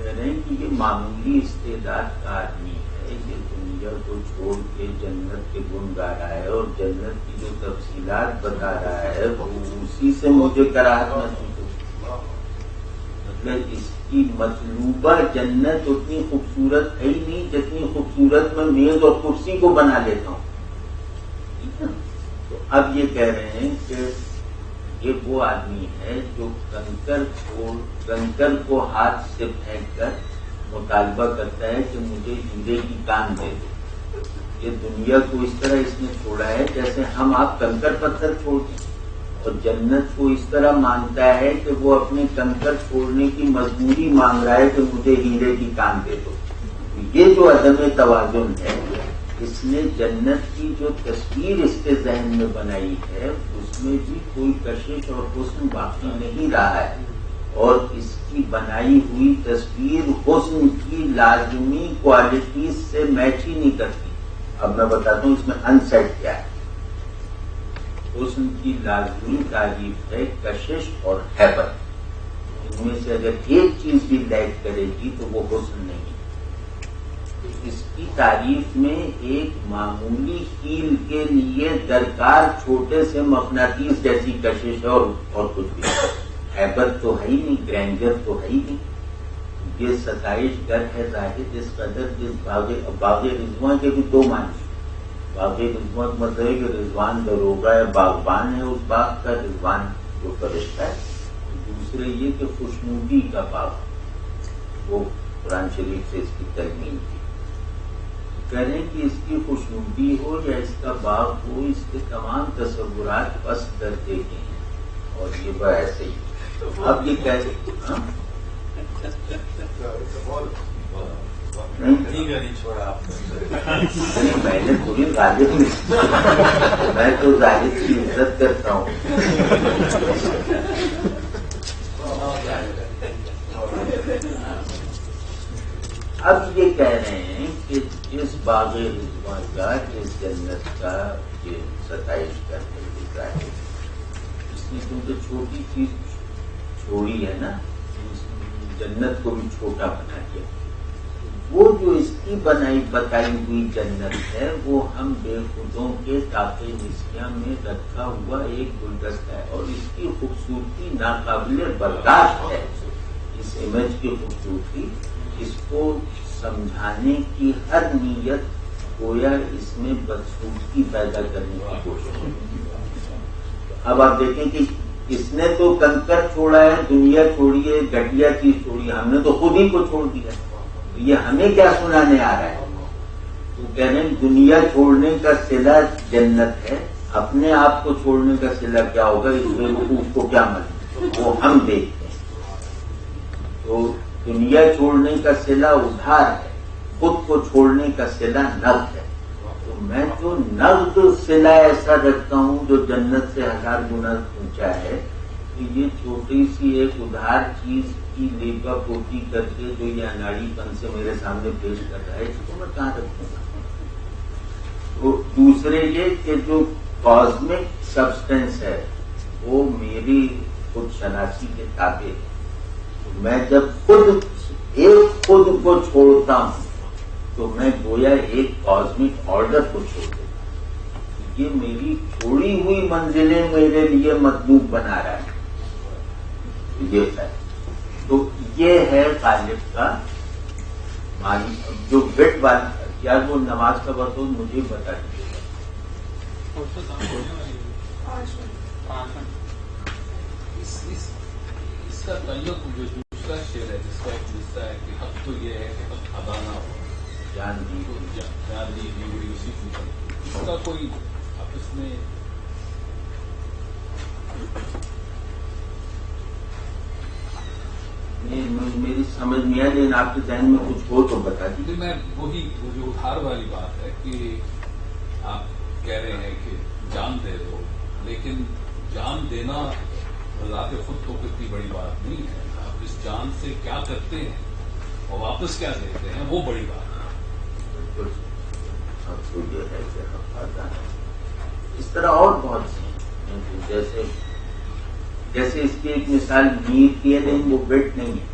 کہہ رہے ہیں کہ یہ معمولی استعداد کا آدمی ہے، یہ دنیا کو چھوڑ کے جنت کے گن گا رہا ہے اور جنت کی جو تفصیلات بتا رہا ہے وہ اسی سے مجھے کراہت محسوس ہوتی، مطلب اس کی مطلوبہ جنت اتنی خوبصورت ہے ہی نہیں جتنی خوبصورت میں میز اور کرسی کو بنا لیتا ہوں، ٹھیک ہے؟ تو اب یہ کہہ رہے ہیں کہ یہ وہ آدمی ہے جو کنکر کو ہاتھ سے پھینک کر مطالبہ کرتا ہے کہ مجھے ہیرے کی کان دے دو. یہ دنیا کو اس طرح اس نے چھوڑا ہے جیسے ہم آپ کنکر پتھر چھوڑتے ہیں، اور جنت کو اس طرح مانتا ہے کہ وہ اپنے کنکر چھوڑنے کی مجبوری مانگ رہا ہے کہ مجھے ہیرے کی کان دے دو. یہ جو عدم توازن ہے، اس نے جنت کی جو تصویر اس کے ذہن میں بنائی ہے اس میں بھی کوئی کشش اور حسن باقی نہیں رہا ہے، اور اس کی بنائی ہوئی تصویر حسن کی لازمی کوالٹیز سے میچ ہی نہیں کرتی. اب میں بتاتا ہوں اس میں انسیٹ کیا ہے. حسن کی لازمی تعریف ہے کشش اور ہیبت، ان میں سے اگر ایک چیز بھی لیک کرے گی تو وہ حسن نہیں. اس کی تعریف میں ایک معمولی ہیل کے لیے درکار چھوٹے سے مقناطیس جیسی کشش اور کچھ بھی. ہیبت تو ہے ہی نہیں، گرینڈر تو ہے ہی نہیں. یہ ستائش گر ہے ظاہر اس قدر جس باغ رضوان کے بھی دو معنی. باغ رضوان مطلب ہے کہ رضوان دروگا ہے، باغبان ہے اس باغ کا، رضوان جو فرشتہ ہے. دوسرے یہ کہ خوشنودی کا باغ، وہ قرآن شریف سے اس کی ترمیم تھی. کہہ رہے ہیں کہ اس کی خوشنودی ہو یا اس کا باغ ہو، اس کے تمام تصورات بس کر دیتے ہیں، اور یہ بات ایسے ہی. اب یہ کیسے نہیں چھوڑا آپ نے، میں نے پوری غالب میں تو ظاہر کی عزت کرتا ہوں. اب یہ کہہ رہے ہیں کہ جس باغ رضوان کا، جس جنت کا یہ ستائش کرنے دیتا ہے، اس نے کیونکہ چھوٹی چیز چھوڑی ہے نا، جنت کو بھی چھوٹا بنا دیا. وہ جو اس کی بتائی ہوئی جنت ہے وہ ہم بے خودوں کے طاقے نسیاں میں رکھا ہوا ایک گلدستہ ہے، اور اس کی خوبصورتی ناقابل برداشت ہے. اس امیج کی خوبصورتی، اس کو سمجھانے کی ہر نیت گویا اس میں بدسورتی پیدا کرنے کی کوشش ہے. اب آپ دیکھیں کہ اس نے تو کنکر چھوڑا ہے، دنیا چھوڑی ہے، گھٹیا چیز چھوڑی ہے، ہم نے تو خود ہی کو چھوڑ دیا. یہ ہمیں کیا سنانے آ رہا ہے؟ تو کہہ رہے ہیں دنیا چھوڑنے کا صلہ جنت ہے، اپنے آپ کو چھوڑنے کا صلہ کیا ہوگا، اس بیوقوف کو کیا ملے، وہ ہم دیکھتے ہیں. تو دنیا چھوڑنے کا صلہ ادھار ہے، خود کو چھوڑنے کا صلہ نقد ہے. تو میں جو نقد صلہ ایسا رکھتا ہوں جو جنت سے 1000 گنا اونچا ہے، کہ یہ چھوٹی سی ایک ادھار چیز کی لیپا پوٹی کر کے جو یہ اناڑی پن سے میرے سامنے پیش کر رہا ہے، اس کو میں کہاں رکھوں گا. تو دوسرے یہ کہ جو کاسمک سبسٹینس ہے وہ میری خود شناسی کے تابع ہے. میں جب خود کو چھوڑتا ہوں تو میں گویا ایک کاسمک آرڈر کو چھوڑ دیتا ہوں. یہ میری چھوڑی ہوئی منزلیں میرے لیے مطلوب بنا رہا ہے. یہ ہے تو یہ ہے غالب کا معنی. جو بٹ والا کیا وہ نماز کا وقت ہو مجھے بتا دیجیے گا. اس کا تعلق جو دوسرا شعر ہے جس کا ایک حصہ ہے کہ حق تو یہ ہے کہ حق ادا نہ ہو، جان دی ہوئی اسی کی. اس کا کوئی آپس میں میری سمجھ میں آئے، لیکن آپ کے ذہن میں کچھ ہو تو بتا دیجیے. میں وہی وہ جو ادھار والی بات ہے کہ آپ کہہ رہے ہیں کہ جان دے دو، لیکن جان دینا بذات خود تو اتنی بڑی بات نہیں ہے. آپ اس جان سے کیا کرتے ہیں اور واپس کیا دیتے ہیں وہ بڑی بات ہے. بالکل اب تو یہ ہے کہ آتا ہے. اس طرح اور بہت سی جیسے اس کی ایک مثال میر کی ہے، لیکن وہ بٹ نہیں ہے.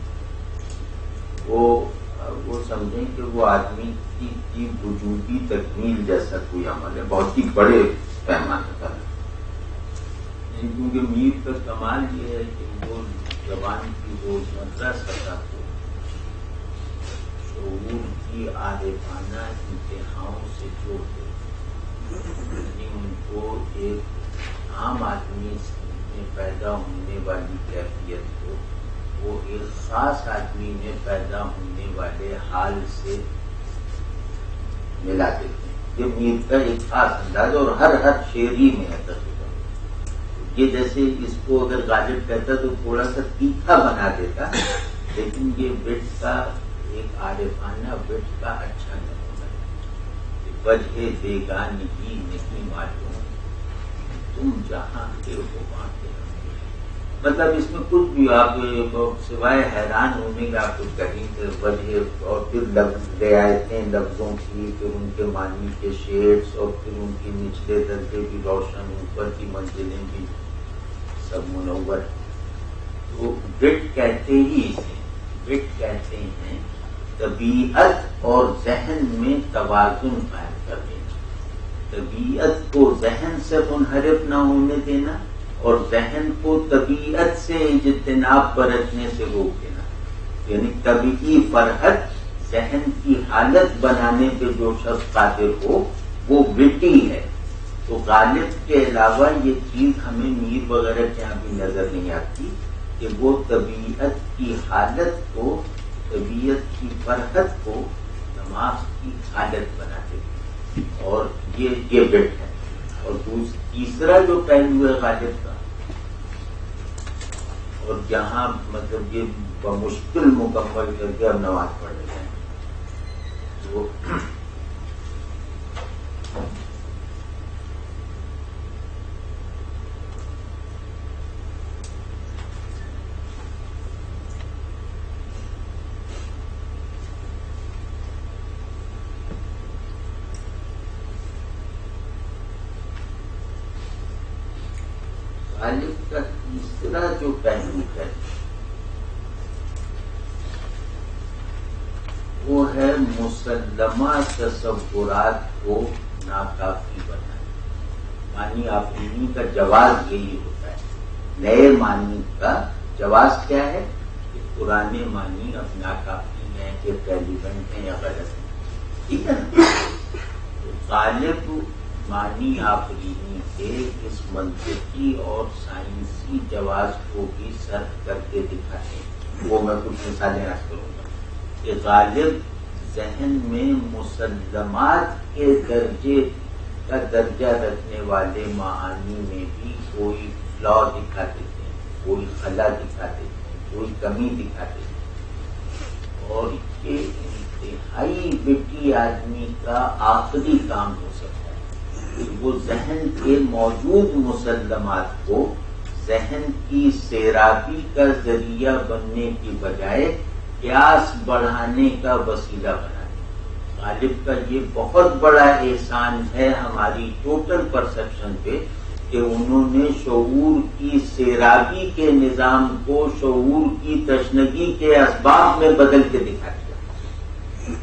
وہ سمجھیں کہ وہ آدمی کی وجودی تکمیل جیسا کوئی عمل ہے، بہت ہی بڑے پیمانے پر، کیونکہ میر کا کمال یہ ہے کہ وہ زبان کی روزمرہ سطح کو شعور کی عارفانہ انتہاؤں سے جوڑ دے، یعنی ان کو ایک عام آدمی میں پیدا ہونے والی کیفیت کو وہ ایک خاص آدمی میں پیدا ہونے والے حال سے ملا دیتے ہیں۔ یہ میر کا ایک خاص انداز اور ہر شعری میں ہے تقریباً۔ یہ جیسے اس کو اگر غالب کہتا تو تھوڑا سا تیکھا بنا دیتا، لیکن یہ وٹ کا ایک عارفانہ وٹ کا اچھا نمونہ ہے۔ وجہ بیگانگی نہیں معلوم، تم جہاں کے ہو وہاں کے، مطلب اس میں کچھ بھی آپ سوائے حیران ہونے کا آپ کچھ کہیں کہ وجہ، اور پھر لفظ رعایتیں لفظوں کی، پھر ان کے معنی کے شیڈز، اور پھر ان کی نچلے درجے کی روشن، اوپر کی منزلیں بھی سب منور۔ تو وٹ کہتے ہی اسے، وٹ کہتے ہیں طبیعت اور ذہن میں توازن قائم کر دینا، طبیعت کو ذہن سے منحرف نہ ہونے دینا اور ذہن کو طبیعت سے اجتناب برتنے سے روک دینا، یعنی طبیعی فرحت ذہن کی حالت بنانے پہ جو شخص قادر ہو وہ وٹی ہے۔ تو غالب کے علاوہ یہ چیز ہمیں میر وغیرہ کے یہاں بھی نظر نہیں آتی کہ وہ طبیعت کی حالت کو، طبیعت کی فرحت کو نماز کی حالت بنا دیتی، اور یہ وٹ ہے۔ اور تیسرا جو پہلو ہے غالب کا، اور جہاں مطلب یہ بمشکل مکمل کر کے اب نماز پڑھنے جائیں، تو غالب کا تیسرا جو پہلو ہے وہ ہے مسلمہ تصورات کو ناکافی بنانا۔ معنی آفرینی کا جواز یہی ہوتا ہے، نئے معنی کا جواز کیا ہے کہ پرانے معنی اب ناکافی ہیں، کہ ریلیونٹ ہیں یا غلط ہیں، ٹھیک ہے نا؟ تو غالب معنی آفرینی کے اس منطقی اور سائنسی جواز کو بھی سرد کر کے دکھاتے ہیں۔ وہ میں کچھ مثالیں عرض کروں گا کہ غالب ذہن میں مسلمات کے درجے کا درجہ رکھنے والے معانی میں بھی کوئی فلا دکھا دیتے ہیں، کوئی خلا دکھا دیتے ہیں، کوئی کمی دکھا دیتے ہیں، اور یہ انتہائی وٹی آدمی کا آخری کام ہو سکتا ہے کہ وہ ذہن کے موجود مسلمات کو ذہن کی سیرابی کا ذریعہ بننے کی بجائے قیاس بڑھانے کا وسیلہ بنا دے۔ غالب کا یہ بہت بڑا احسان ہے ہماری ٹوٹل پرسپشن پہ کہ انہوں نے شعور کی سیرابی کے نظام کو شعور کی تشنگی کے اسباب میں بدل کے دکھا دیا۔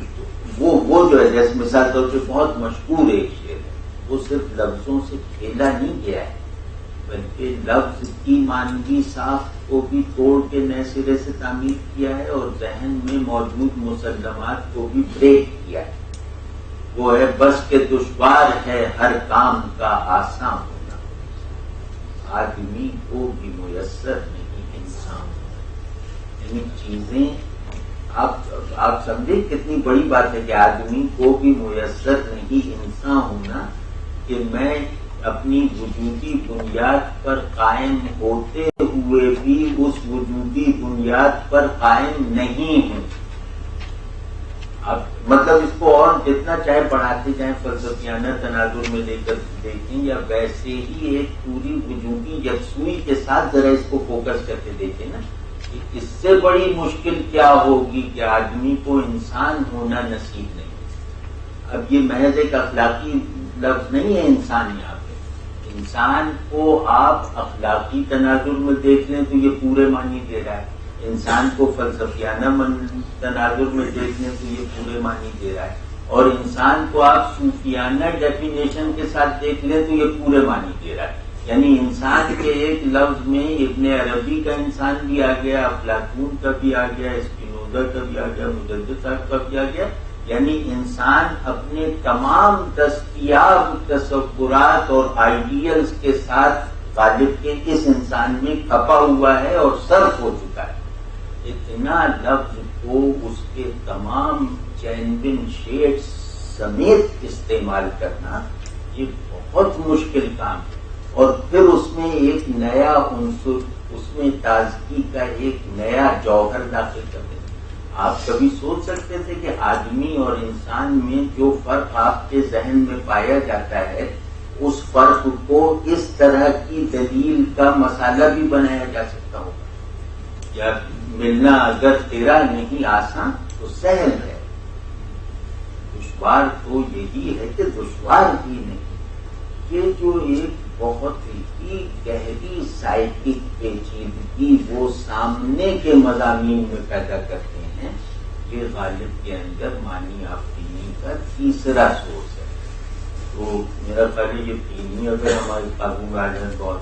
وہ جو ہے جیسے مثال طور پہ بہت مشہور ایک شعر ہے، وہ صرف لفظوں سے کھیلا نہیں گیا ہے بلکہ لفظ کی مانوی ساخت کو بھی توڑ کے نئے سرے سے تعمیر کیا ہے اور ذہن میں موجود مسلمات کو بھی بریک کیا ہے۔ وہ ہے بس کہ دشوار ہے ہر کام کا آسان ہونا، آدمی کو بھی میسر نہیں انسان ہونا۔ یعنی چیزیں آپ سمجھیں کتنی بڑی بات ہے کہ آدمی کو بھی میسر نہیں انسان ہونا، کہ میں اپنی وجودی بنیاد پر قائم ہوتے ہوئے بھی اس وجودی بنیاد پر قائم نہیں ہوں۔ اب مطلب اس کو اور جتنا چاہے پڑھاتے جائیں فلسفیانہ تناظر میں لے کر دیکھیں یا ویسے ہی ایک پوری وجودی یکسوئی کے ساتھ ذرا اس کو فوکس کر کے دیکھیں نا، کہ اس سے بڑی مشکل کیا ہوگی کہ آدمی کو انسان ہونا نصیب نہیں۔ اب یہ محض ایک اخلاقی لفظ نہیں ہے انسان، یہاں پہ انسان کو آپ اخلاقی تناظر میں دیکھ لیں تو یہ پورے معنی دے رہا ہے۔ انسان کو فلسفیانہ تناظر میں دیکھنے تو یہ پورے معنی دے رہا ہے، اور انسان کو آپ صوفیانہ ڈیفینیشن کے ساتھ دیکھ لیں تو یہ پورے معنی دے رہا ہے. یعنی انسان کے ایک لفظ میں ابن عربی کا انسان بھی آ گیا، افلاطون کا بھی آ گیا، اسپینوزا کا بھی آ گیا، مجدد صاحب کا بھی آ گیا. یعنی انسان اپنے تمام دستیاب تصورات اور آئیڈیلز کے ساتھ غالب کے اس انسان میں کھپا ہوا ہے اور صرف ہو چکا ہے. اتنا لفظ کو اس کے تمام چینبن شیڈز سمیت استعمال کرنا یہ بہت مشکل کام ہے، اور پھر اس میں ایک نیا عنصر، اس میں تازگی کا ایک نیا جوہر داخل کر دیں. آپ کبھی سوچ سکتے تھے کہ آدمی اور انسان میں جو فرق آپ کے ذہن میں پایا جاتا ہے اس فرق کو اس طرح کی دلیل کا مسئلہ بھی بنایا جا سکتا ہوگا؟ یا ملنا اگر تیرا نہیں آسان تو سہل ہے، دشوار تو یہی ہے کہ دشوار ہی نہیں. یہ جو ایک بہت ہی گہری سائیکک پیچیدگی وہ سامنے کے مضامین میں پیدا کرتے ہیں، یہ غالب کے اندر معنی آفرینی کا تیسرا سورس ہے. تو میرا خیال ہے یہ تینی اگر ہمارے قابو میں آ جائیں بہت،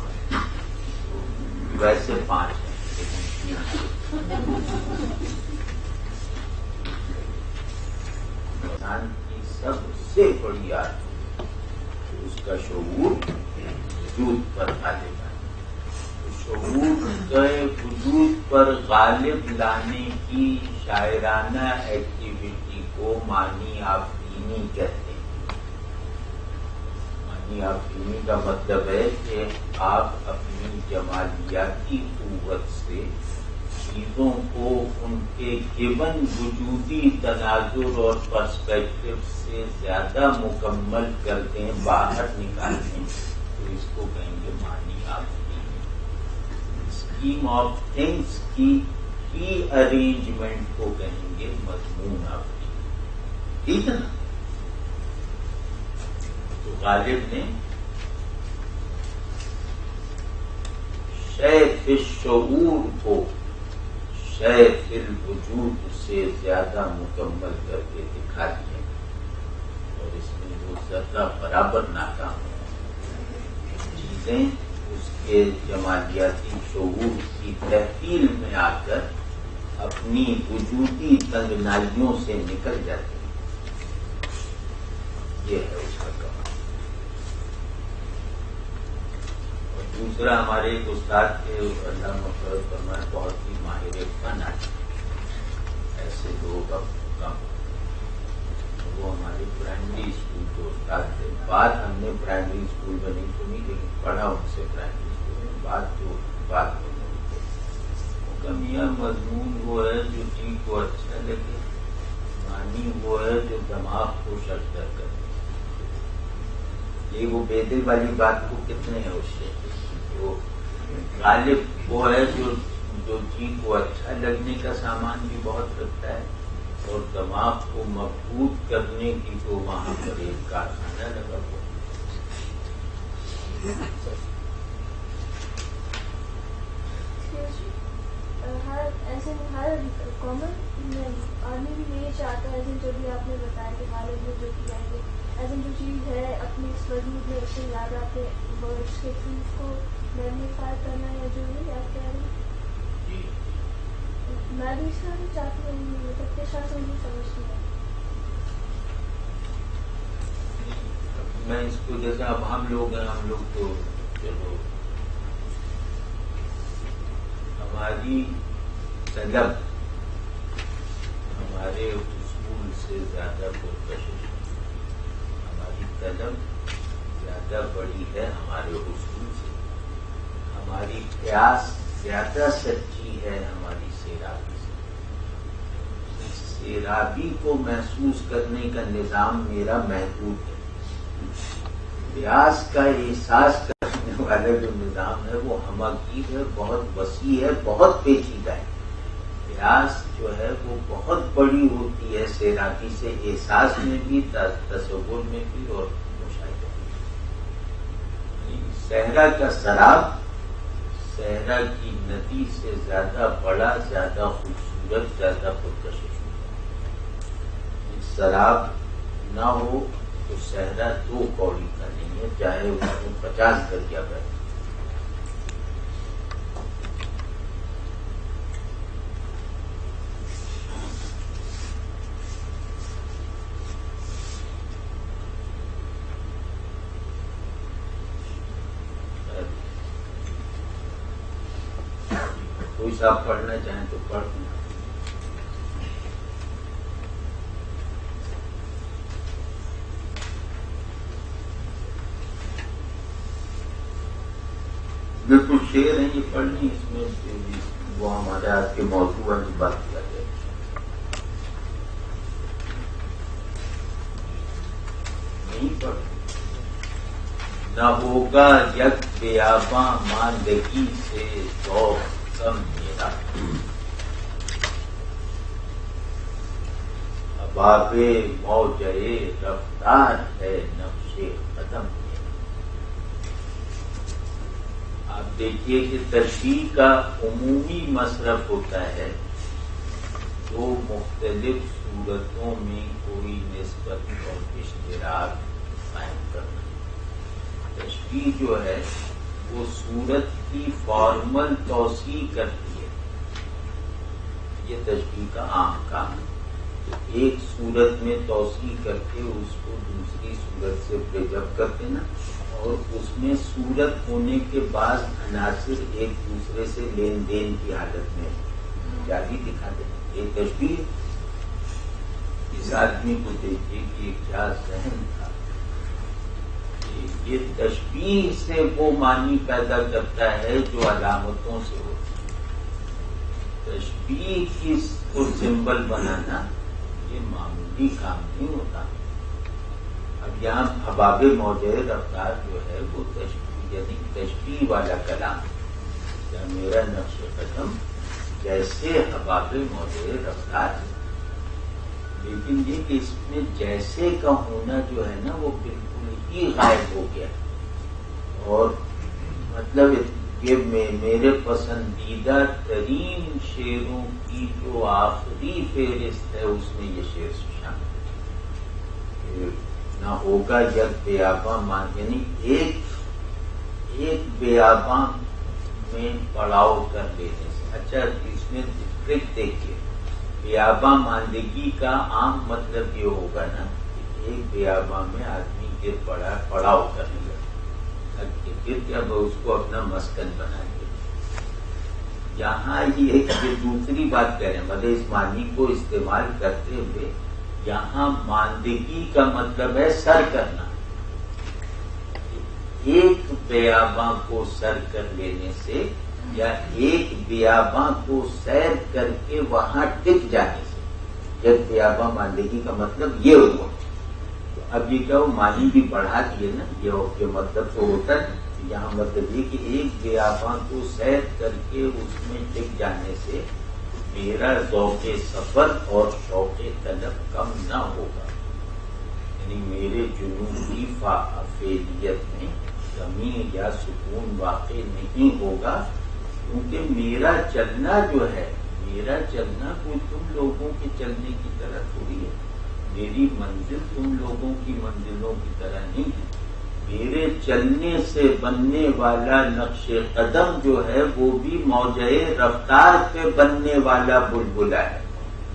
ویسے 5 ہیں. انسان کی سب سے بڑی عادت اس کا شعور وجود پر غالب ہے. شعور کے وجود پر غالب لانے کی شاعرانہ ایکٹیویٹی کو معنی آفرینی کہتے ہیں. معنی آفرینی کا مطلب ہے کہ آپ اپنی جمالیاتی قوت سے چیزوں کو ان کے گیون وجودی تناظر اور پرسپیکٹو سے زیادہ مکمل کر دیں، باہر نکال دیں، تو اس کو کہیں گے معنی آفرینی. اسکیم آف تھنگس کی ارینجمنٹ کو کہیں گے مضمون آفرینی. ٹھیک ہے نا؟ تو غالب نے شے فی الشعور کو شے فی الوجود سے زیادہ مکمل کر کے دکھا دیا، اور اس میں وہ ذرہ برابر ناکام ہے. چیزیں اس کے جمالیاتی شعور کی تحویل میں آ کر اپنی وجودی تنگنائیوں سے نکل جاتی ہیں. یہ ہے اس کا کمال. اور دوسرا ہمارے ایک استاد کے اللہ مغفرت فرمائے بہت ہی ماہر فن آتے، ایسے لوگ اب کم. وہ ہمارے پرائمری اسکول کے استاد تھے. بات ہم نے پرائمری اسکول میں نہیں سنی، لیکن پڑھا ان سے پرائمری اسکول میں. بات میں میاں مضمون وہ ہے جو جی کو اچھا لگے، معنی وہ ہے جو دماغ کو شکر کرے. یہ وہ بیدل والی بات کو کتنے ہیں اس سے. تو غالب وہ ہے جو جی کو اچھا لگنے کا سامان بھی بہت رکھتا ہے، اور دماغ کو مضبوط کرنے کی تو وہاں پر ایک کارخانہ لگا ہوا. ہر کامن آدمی بھی یہی چاہتا ہے، جو بھی آپ نے بتایا کہ غالب نے جو کیا ہے، ایسا جو چیز ہے اپنے اس وجود میں اسے یاد آتے ورڈس کے تھرو اس کو میگنیفائی کرنا، یا جو نہیں آپ کہہ رہے ہیں. میں بھی اس طرح نہیں چاہتی ہوں، مطلب کے ساتھ مجھے سمجھتی ہوں. میں اس کو جیسے اب ہم لوگ ہیں، ہم لوگ تو چلو ہماری طلب ہمارے اصول سے زیادہ پرکشش ہے، ہماری طلب زیادہ بڑی ہے ہمارے اصول سے، ہماری پیاس زیادہ سچی ہے ہماری سیرابی سے. سیرابی کو محسوس کرنے کا نظام میرا محدود ہے. پیاس کا احساس کرنے والا جو نظام ہے وہ ہمگیر ہے، بہت وسیع ہے، بہت پیچیدہ ہے. پیاس جو ہے وہ بہت بڑی ہوتی ہے سیرابی سے، احساس میں بھی، تصور میں بھی اور مشاہدے میں بھی. صحرا کا سراب صحرا کی ندی سے زیادہ بڑا، زیادہ خوبصورت، زیادہ پرکشش ہوتا ہے۔ سراب نہ ہو تو صحرا 2 کوڑی کا نہیں ہے، چاہے اس کو 50 دریا بہے۔ کوئی صاحب پڑھنا چاہیں تو پڑھ دیں۔ بالکل شعر ہیں یہ پڑھنی، اس میں وہ ہمارے آج کے موضوع والی بات کیا جائے۔ نہیں پڑھ نہ ہوگا یک بیاباں ماندگی سے ذوق کم میرا، اباب موجے رفتار ہے نقش قدم میرا۔ آپ دیکھیے کہ تشبیہ کا عمومی مصرف ہوتا ہے تو مختلف صورتوں میں کوئی نسبت اور اشتراک قائم کرنا۔ تشبیہ جو ہے وہ صورت کی فارمل توسیع کرتی ہے، یہ تشبیہ کا عام کام ہے۔ ایک صورت میں توسیع کر کے اس کو دوسری صورت سے برج اپ کرتے نا، اور اس میں صورت ہونے کے بعد عناصر ایک دوسرے سے لین دین کی حالت میں جاری دکھا دیں۔ یہ تشبیہ اس آدمی کو دیکھیے کہ کیا ذہن تھا، یہ تشبیہ سے وہ معنی پیدا کرتا ہے جو علامتوں سے ہوتی ہے۔ تشبیہ کی کو سمبل بنانا یہ معمولی کام نہیں ہوتا۔ اب یہاں حباب موجے رفتار جو ہے وہ تشبیہ، یعنی تشبیہ والا کلام، یا میرا نقش قدم جیسے حباب موجے رفتار ہے، لیکن یہ کہ اس میں جیسے کا ہونا جو ہے نا وہ بالکل ہی غائب ہو گیا، اور مطلب یہ میرے پسندیدہ ترین شعروں کی جو آخری فہرست ہے اس میں یہ شعر شامل ہے۔ نہ ہوگا یک بیاباں مان، یعنی ایک بیاباں میں پڑاؤ کر لینے سے۔ اچھا اس میں ٹرک دیکھیے، بیاباں ماندگی کا عام مطلب یہ ہوگا نا کہ ایک بیاباں میں آدمی گر پڑا، پڑاؤ کر لیا، پھر کیا اس کو اپنا مسکن بنا لیا۔ یہاں یہ دوسری بات کہہ رہے ہیں، مطلب اس معنی کو استعمال کرتے ہوئے یہاں ماندگی کا مطلب ہے سر کرنا۔ ایک بیاباں کو سر کر لینے سے یا ایک بیاباں کو سیر کر کے وہاں ٹک جانے سے، ایک بیاباں ماندگی کا مطلب یہ ہوا۔ اب یہ کیا وہ معنی بھی بڑھا دیے نا، یہ مطلب تو ہوتا ہے یہاں مطلب یہ کہ ایک بیاباں کو سیر کر کے اس میں ٹک جانے سے میرا ذوق سفر اور شوق طلب کم نہ ہوگا، یعنی میرے جنون کی فعلیت میں کمی یا سکون واقع نہیں ہوگا، کیونکہ میرا چلنا جو ہے، میرا چلنا کوئی تم لوگوں کے چلنے کی طرح تھوڑی ہے، میری منزل تم لوگوں کی منزلوں کی طرح نہیں ہے۔ میرے چلنے سے بننے والا نقش قدم جو ہے وہ بھی موجے رفتار پہ بننے والا بلبلا ہے۔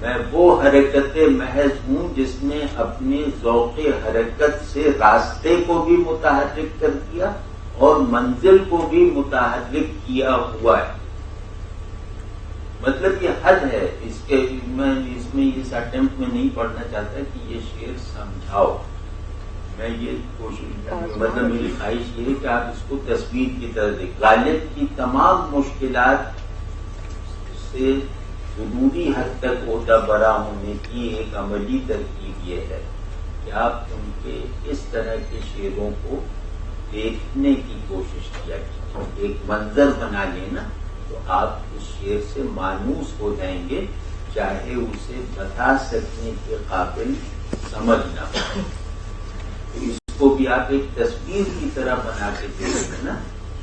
میں وہ حرکت محض ہوں جس نے اپنے ذوق حرکت سے راستے کو بھی متحرک کر دیا اور منزل کو بھی متحرک کیا ہوا ہے۔ مطلب یہ حد ہے اس کے، میں اس میں اس اٹیمپٹ میں نہیں پڑھنا چاہتا کہ یہ شعر سمجھاؤ، میں یہ کوشش مطلب میری خواہش یہ ہے کہ آپ اس کو تصویر کی طرح دیکھ۔ غالب کی تمام مشکلات سے ضروری حد تک عہدہ برا ہونے کی ایک عملی ترکیب یہ ہے کہ آپ ان کے اس طرح کے شعروں کو دیکھنے کی کوشش کیا کیجیے، ایک منظر بنا لینا تو آپ اس شعر سے مانوس ہو جائیں گے، چاہے اسے بتا سکنے کے قابل سمجھ نہ ہو۔ تو اس کو بھی آپ ایک تصویر کی طرح بنا کے دیکھیں نا،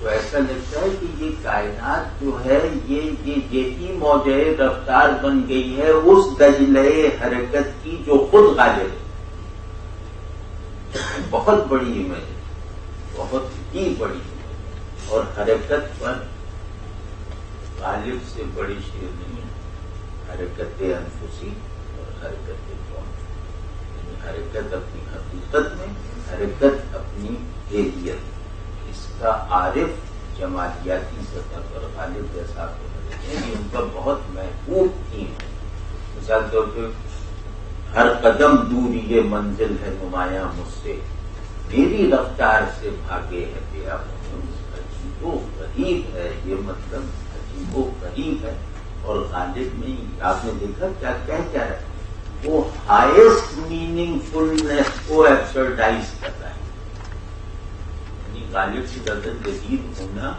تو ایسا لگتا ہے کہ یہ کائنات جو ہے یہ یہی موجۂ رفتار بن گئی ہے اس دجلے حرکت کی جو خود غالب ہے. بہت بڑی امیج ہے, بہت ہی بڑی امیج, اور حرکت پر غالب سے بڑی شیر نہیں ہے. حرکت انفسی اور حرکت قوم, یعنی حرکت اپنی حقیقت میں, حرکت اپنی حیثیت. اس کا عارف جمالیاتی سطح پر غالب جیسا کو ہیں کہ ان کا بہت محبوب تھیم ہے. مثال طور پہ ہر قدم دور یہ منزل ہے نمایاں مجھ سے, میری رفتار سے بھاگے ہے تیرا موسم. عجیب و غریب ہے یہ مطلب, عجیب و غریب ہے. اور غالب میں آپ نے دیکھا کیا کہہ رہا ہے, وہ ہائیسٹ میننگ فلنس کو ایبسرڈائز کرتا ہے. یعنی غالب سے زیادہ جدید ہونا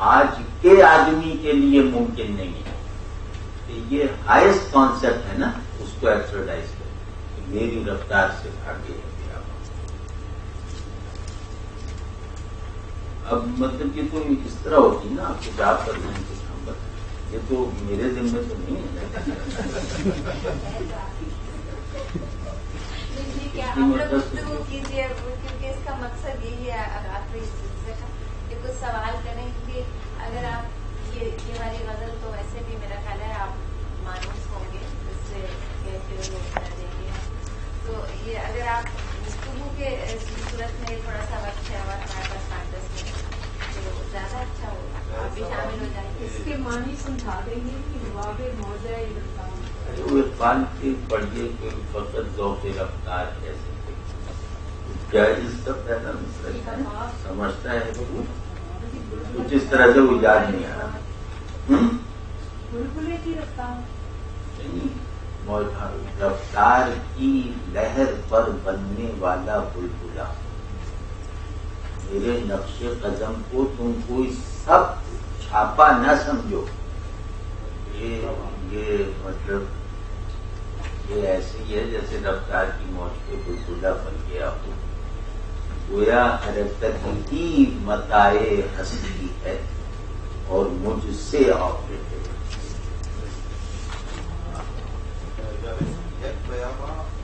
آج کے آدمی کے لیے ممکن نہیں ہے. یہ ہائیسٹ کانسیپٹ ہے نا, اس کو ایبسرڈائز کرے, میری رفتار سے بھاگے ہے میرا. اب مطلب کہ تو اس طرح ہوتی نا, آپ کو جاب کر دیں کچھ ہم بتا, یہ تو میرے ذمہ تو نہیں ہے. گفتگو کیجیے کیونکہ اس کا مقصد یہی ہے. اگر آپ اس سلسلے کا یہ کچھ سوال کریں کہ اگر آپ یہ والی غزل تو ویسے بھی میرا خیال ہے آپ مانوس ہوں گے, اس سے کہتے لوگ کر دیں گے, تو یہ اگر آپ گفتگو کے صورت میں تھوڑا سا وقت ہے اور ہمارے پاس 5-10 منٹ تو زیادہ اچھا ہوگا, آپ بھی شامل ہو جائیں گے. اس کے معنی سمجھا دیں گے کہ واقع موضع اقبال کے پڑھیے کہ فقط ذوق رفتار کیسے کیا اس سب پیدا سمجھتا ہے کچھ اس طرح سے وہ یاد نہیں آ رہا. بلبلے کی رفتار, رفتار کی لہر پر بننے والا بلبلا. میرے نقش قدم کو تم کوئی سب چھاپا نہ سمجھو. یہ مطلب یہ ایسے ہی ہے جیسے رفتار کی موج پہ بلبلا بن گیا ہو. گویا حرکت ہی متائے ہستی ہے اور مجھ سے آپریٹ ہے.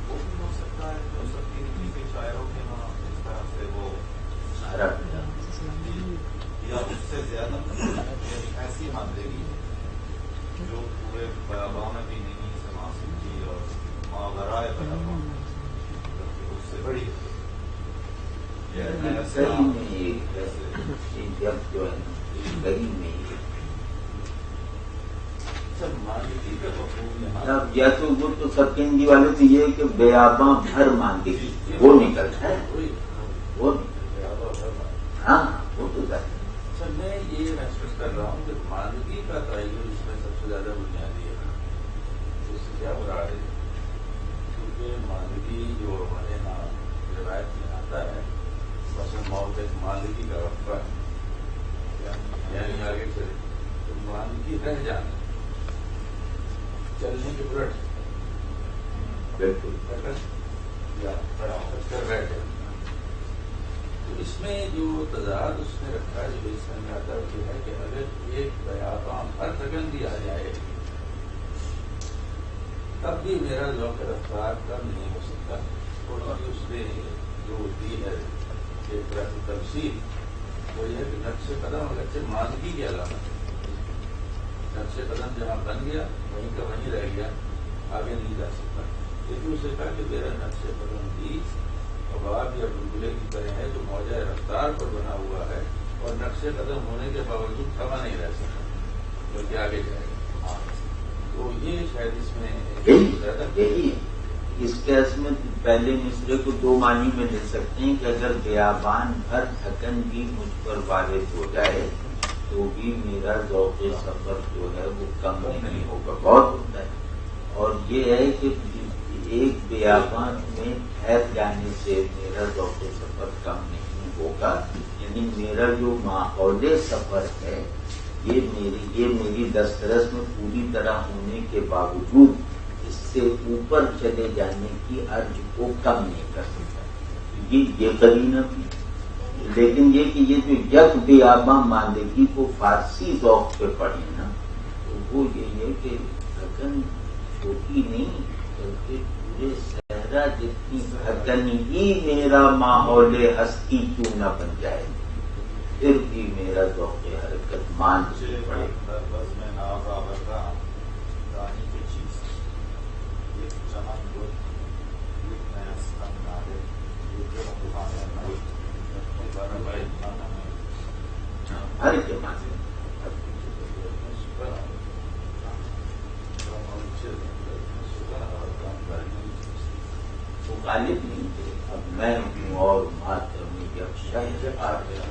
وہ بھی ہو سکتا ہے جو سب کی شاعروں کے وہاں اس طرح سے وہ سارا یا اس سے زیادہ ایسی ماندگی جو پورے بیاباں میں بھی نہیں سما سکتی اور ماورائے بیاباں اس سے بڑی صحیح میں جب جو ہے صحیح میں اب یا تو وہ تو سرکنڈی والے تو یہ کہ بیاباں بھر ماندگی وہ نکلتا ہے, وہ ہاں وہ تو سر میں یہ محسوس کر رہا ہوں کہ ماندگی کا تعین اس میں سب سے زیادہ بنیادی ہے. اس سے کیا مراد ہے, کیونکہ ماندگی جو ہمارے یہاں روایت میں آتا ہے مثلاً موت ایک ماندگی کا وقفہ ہے, یعنی آگے چلے تو ماندگی رہ جانا, چلنے کے برٹ بالکل یا کھڑا ہو کر رہ جانا. تو اس میں جو تضاد اس نے رکھا ہے جو اس میں آتا ہے ہے کہ اگر ایک بیاباں ہر سکن بھی آ جائے تب بھی میرا ذوق رفتار کم نہیں ہو سکتا. اور اس نے جو دی ہے ایک طرح کی تفصیل وہ یہ ہے کہ نقش قدم اگرچہ ماندگی کی علامت ہے, نقش قدم جہاں بن گیا وہیں کا وہیں رہ گیا, آگے نہیں جا سکتا. لیکن اسے کہا کہ میرا نقش قدم بھی اباب یا بلبلے کی طرح ہے جو موجہ رفتار پر بنا ہوا ہے اور نقش قدم ہونے کے باوجود تھما نہیں رہ سکتا بلکہ آگے جائے گا. تو یہ شاید اس میں زیادہ یہی ہے. اس کیس میں پہلے مصرے کو دو معنی میں لے سکتے ہیں کہ اگر بیابان بھر تھکن بھی مجھ پر وارد ہو جائے تو بھی میرا ذوق سفر جو ہے وہ کم نہیں ہوگا, بہت ہوتا ہے. اور یہ ہے کہ ایک بیابان میں ٹھہر جانے سے میرا ذوق سفر کم نہیں ہوگا. یعنی میرا جو ماحول سفر ہے یہ میری دسترس میں پوری طرح ہونے کے باوجود اس سے اوپر چلے جانے کی عرض کو کم نہیں کر سکتا. یہ قرینہ بھی لیکن یہ کہ یہ جو یک بیاباں ماندگی کو فارسی ذوق پہ پڑھی نا تو وہ یہ ہے کہ دھکن چھوٹی نہیں بلکہ پورے صحرا جتنی دھکن ہی میرا ماحول ہستی کیوں نہ بن جائے پھر بھی میرا ذوق حرکت مان سے پڑے. بس میں ناظرہ بتا رانی کی چیز ایک چمن کو ایک نیا ستم نارے ایک دکانے میں ہر کے معنی وہ غالب نہیں تھے. اب میں ہوں اور ماتمی جب شہر آ گیا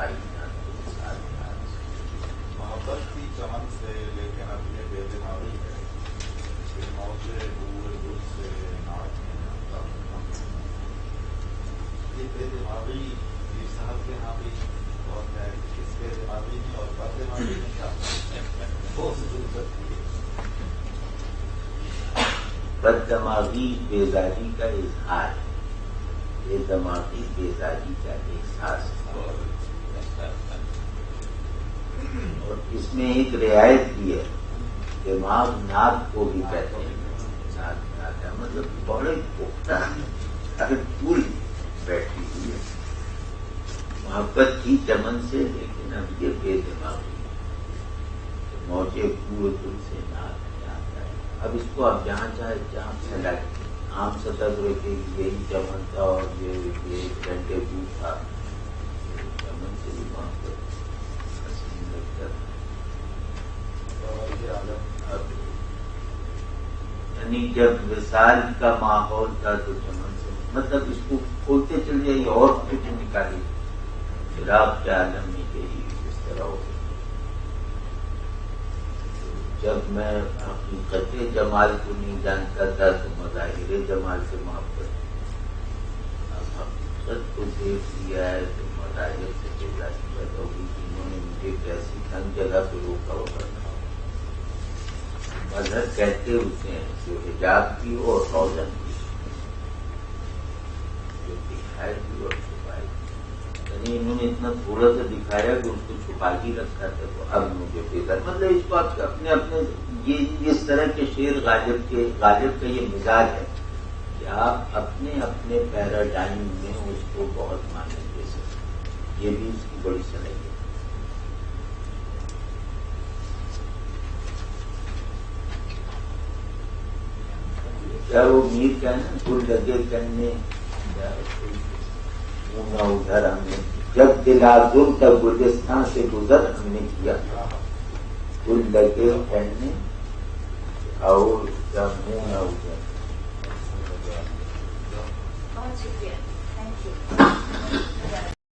آئی محبت کی چمن سے لیکن اب یہ بے دماغی ہے کہ موجے دور دور سے ناچ میں یہ بے دماغی یہ صاحب کے یہاں بھی بہت ہے. اس بے دماغی میں اور بد دماغی میں کیا بہت ضرور سکتی ہے. بد دماغی بیزاری کا اظہار ہے. بے دماغی بیزاری کا احساس ہے. اور اس میں ایک رعایت بھی ہے. دماغ ناک کو بھی کہتے ہیں. ناک میں آتا ہے مطلب بڑے پختہ ہر پھول بیٹھی ہوئی ہے محبت کی چمن سے. لیکن اب یہ بے دماغی موجے پورے دل سے ناک میں آتا ہے. اب اس کو آپ جہاں چاہے جہاں پھیلا عام سطح پر کہ یہی چمن تھا اور یہ ایک گھنٹے دور تھا. چمن سے بھی وہاں پر حسین لگتا تھا. اب یعنی جب وصال کا ماحول تھا تو چمن سے مطلب اس کو کھولتے چل جائیے اور کچھ نکالی فراق کے عالم میں گئی اس طرح ہو. جب میں حقیقت جمال کو نہیں جانتا تھا تو مظاہر جمال سے محبت. اب حقیقت کو دیکھ لیا ہے تو مظاہر سے بیزاری پیدا ہوگی کہ انہوں نے مجھے کیسی تنگ جگہ پہ روکا ہوگا. مذہب کہتے ہوتے ہیں جو حجاب کی ہو اور روزن کی جو دکھائے بھی اور چھپائے. یعنی انہوں نے اتنا تھوڑا سا دکھایا کہ اس کو چھپا ہی رکھا تھا. تو اب مجھے بیدار مطلب اس کو آپ اپنے اپنے یہ اس طرح کے شعر غالب کا یہ مزاج ہے کہ آپ اپنے اپنے پیراڈائم میں اس کو بہت معنی دے سکتے. یہ بھی اس کی بڑی صلاحیت ہے. کیا وہ میر کا ہے نا پھول لگے کرنے ادھر ہم نے جب دل آزم کا گلستان سے گزر ہم نے کیا پھول لگے کرنے اور جب منہ نہ ادھر. بہت شکریہ. Thank you.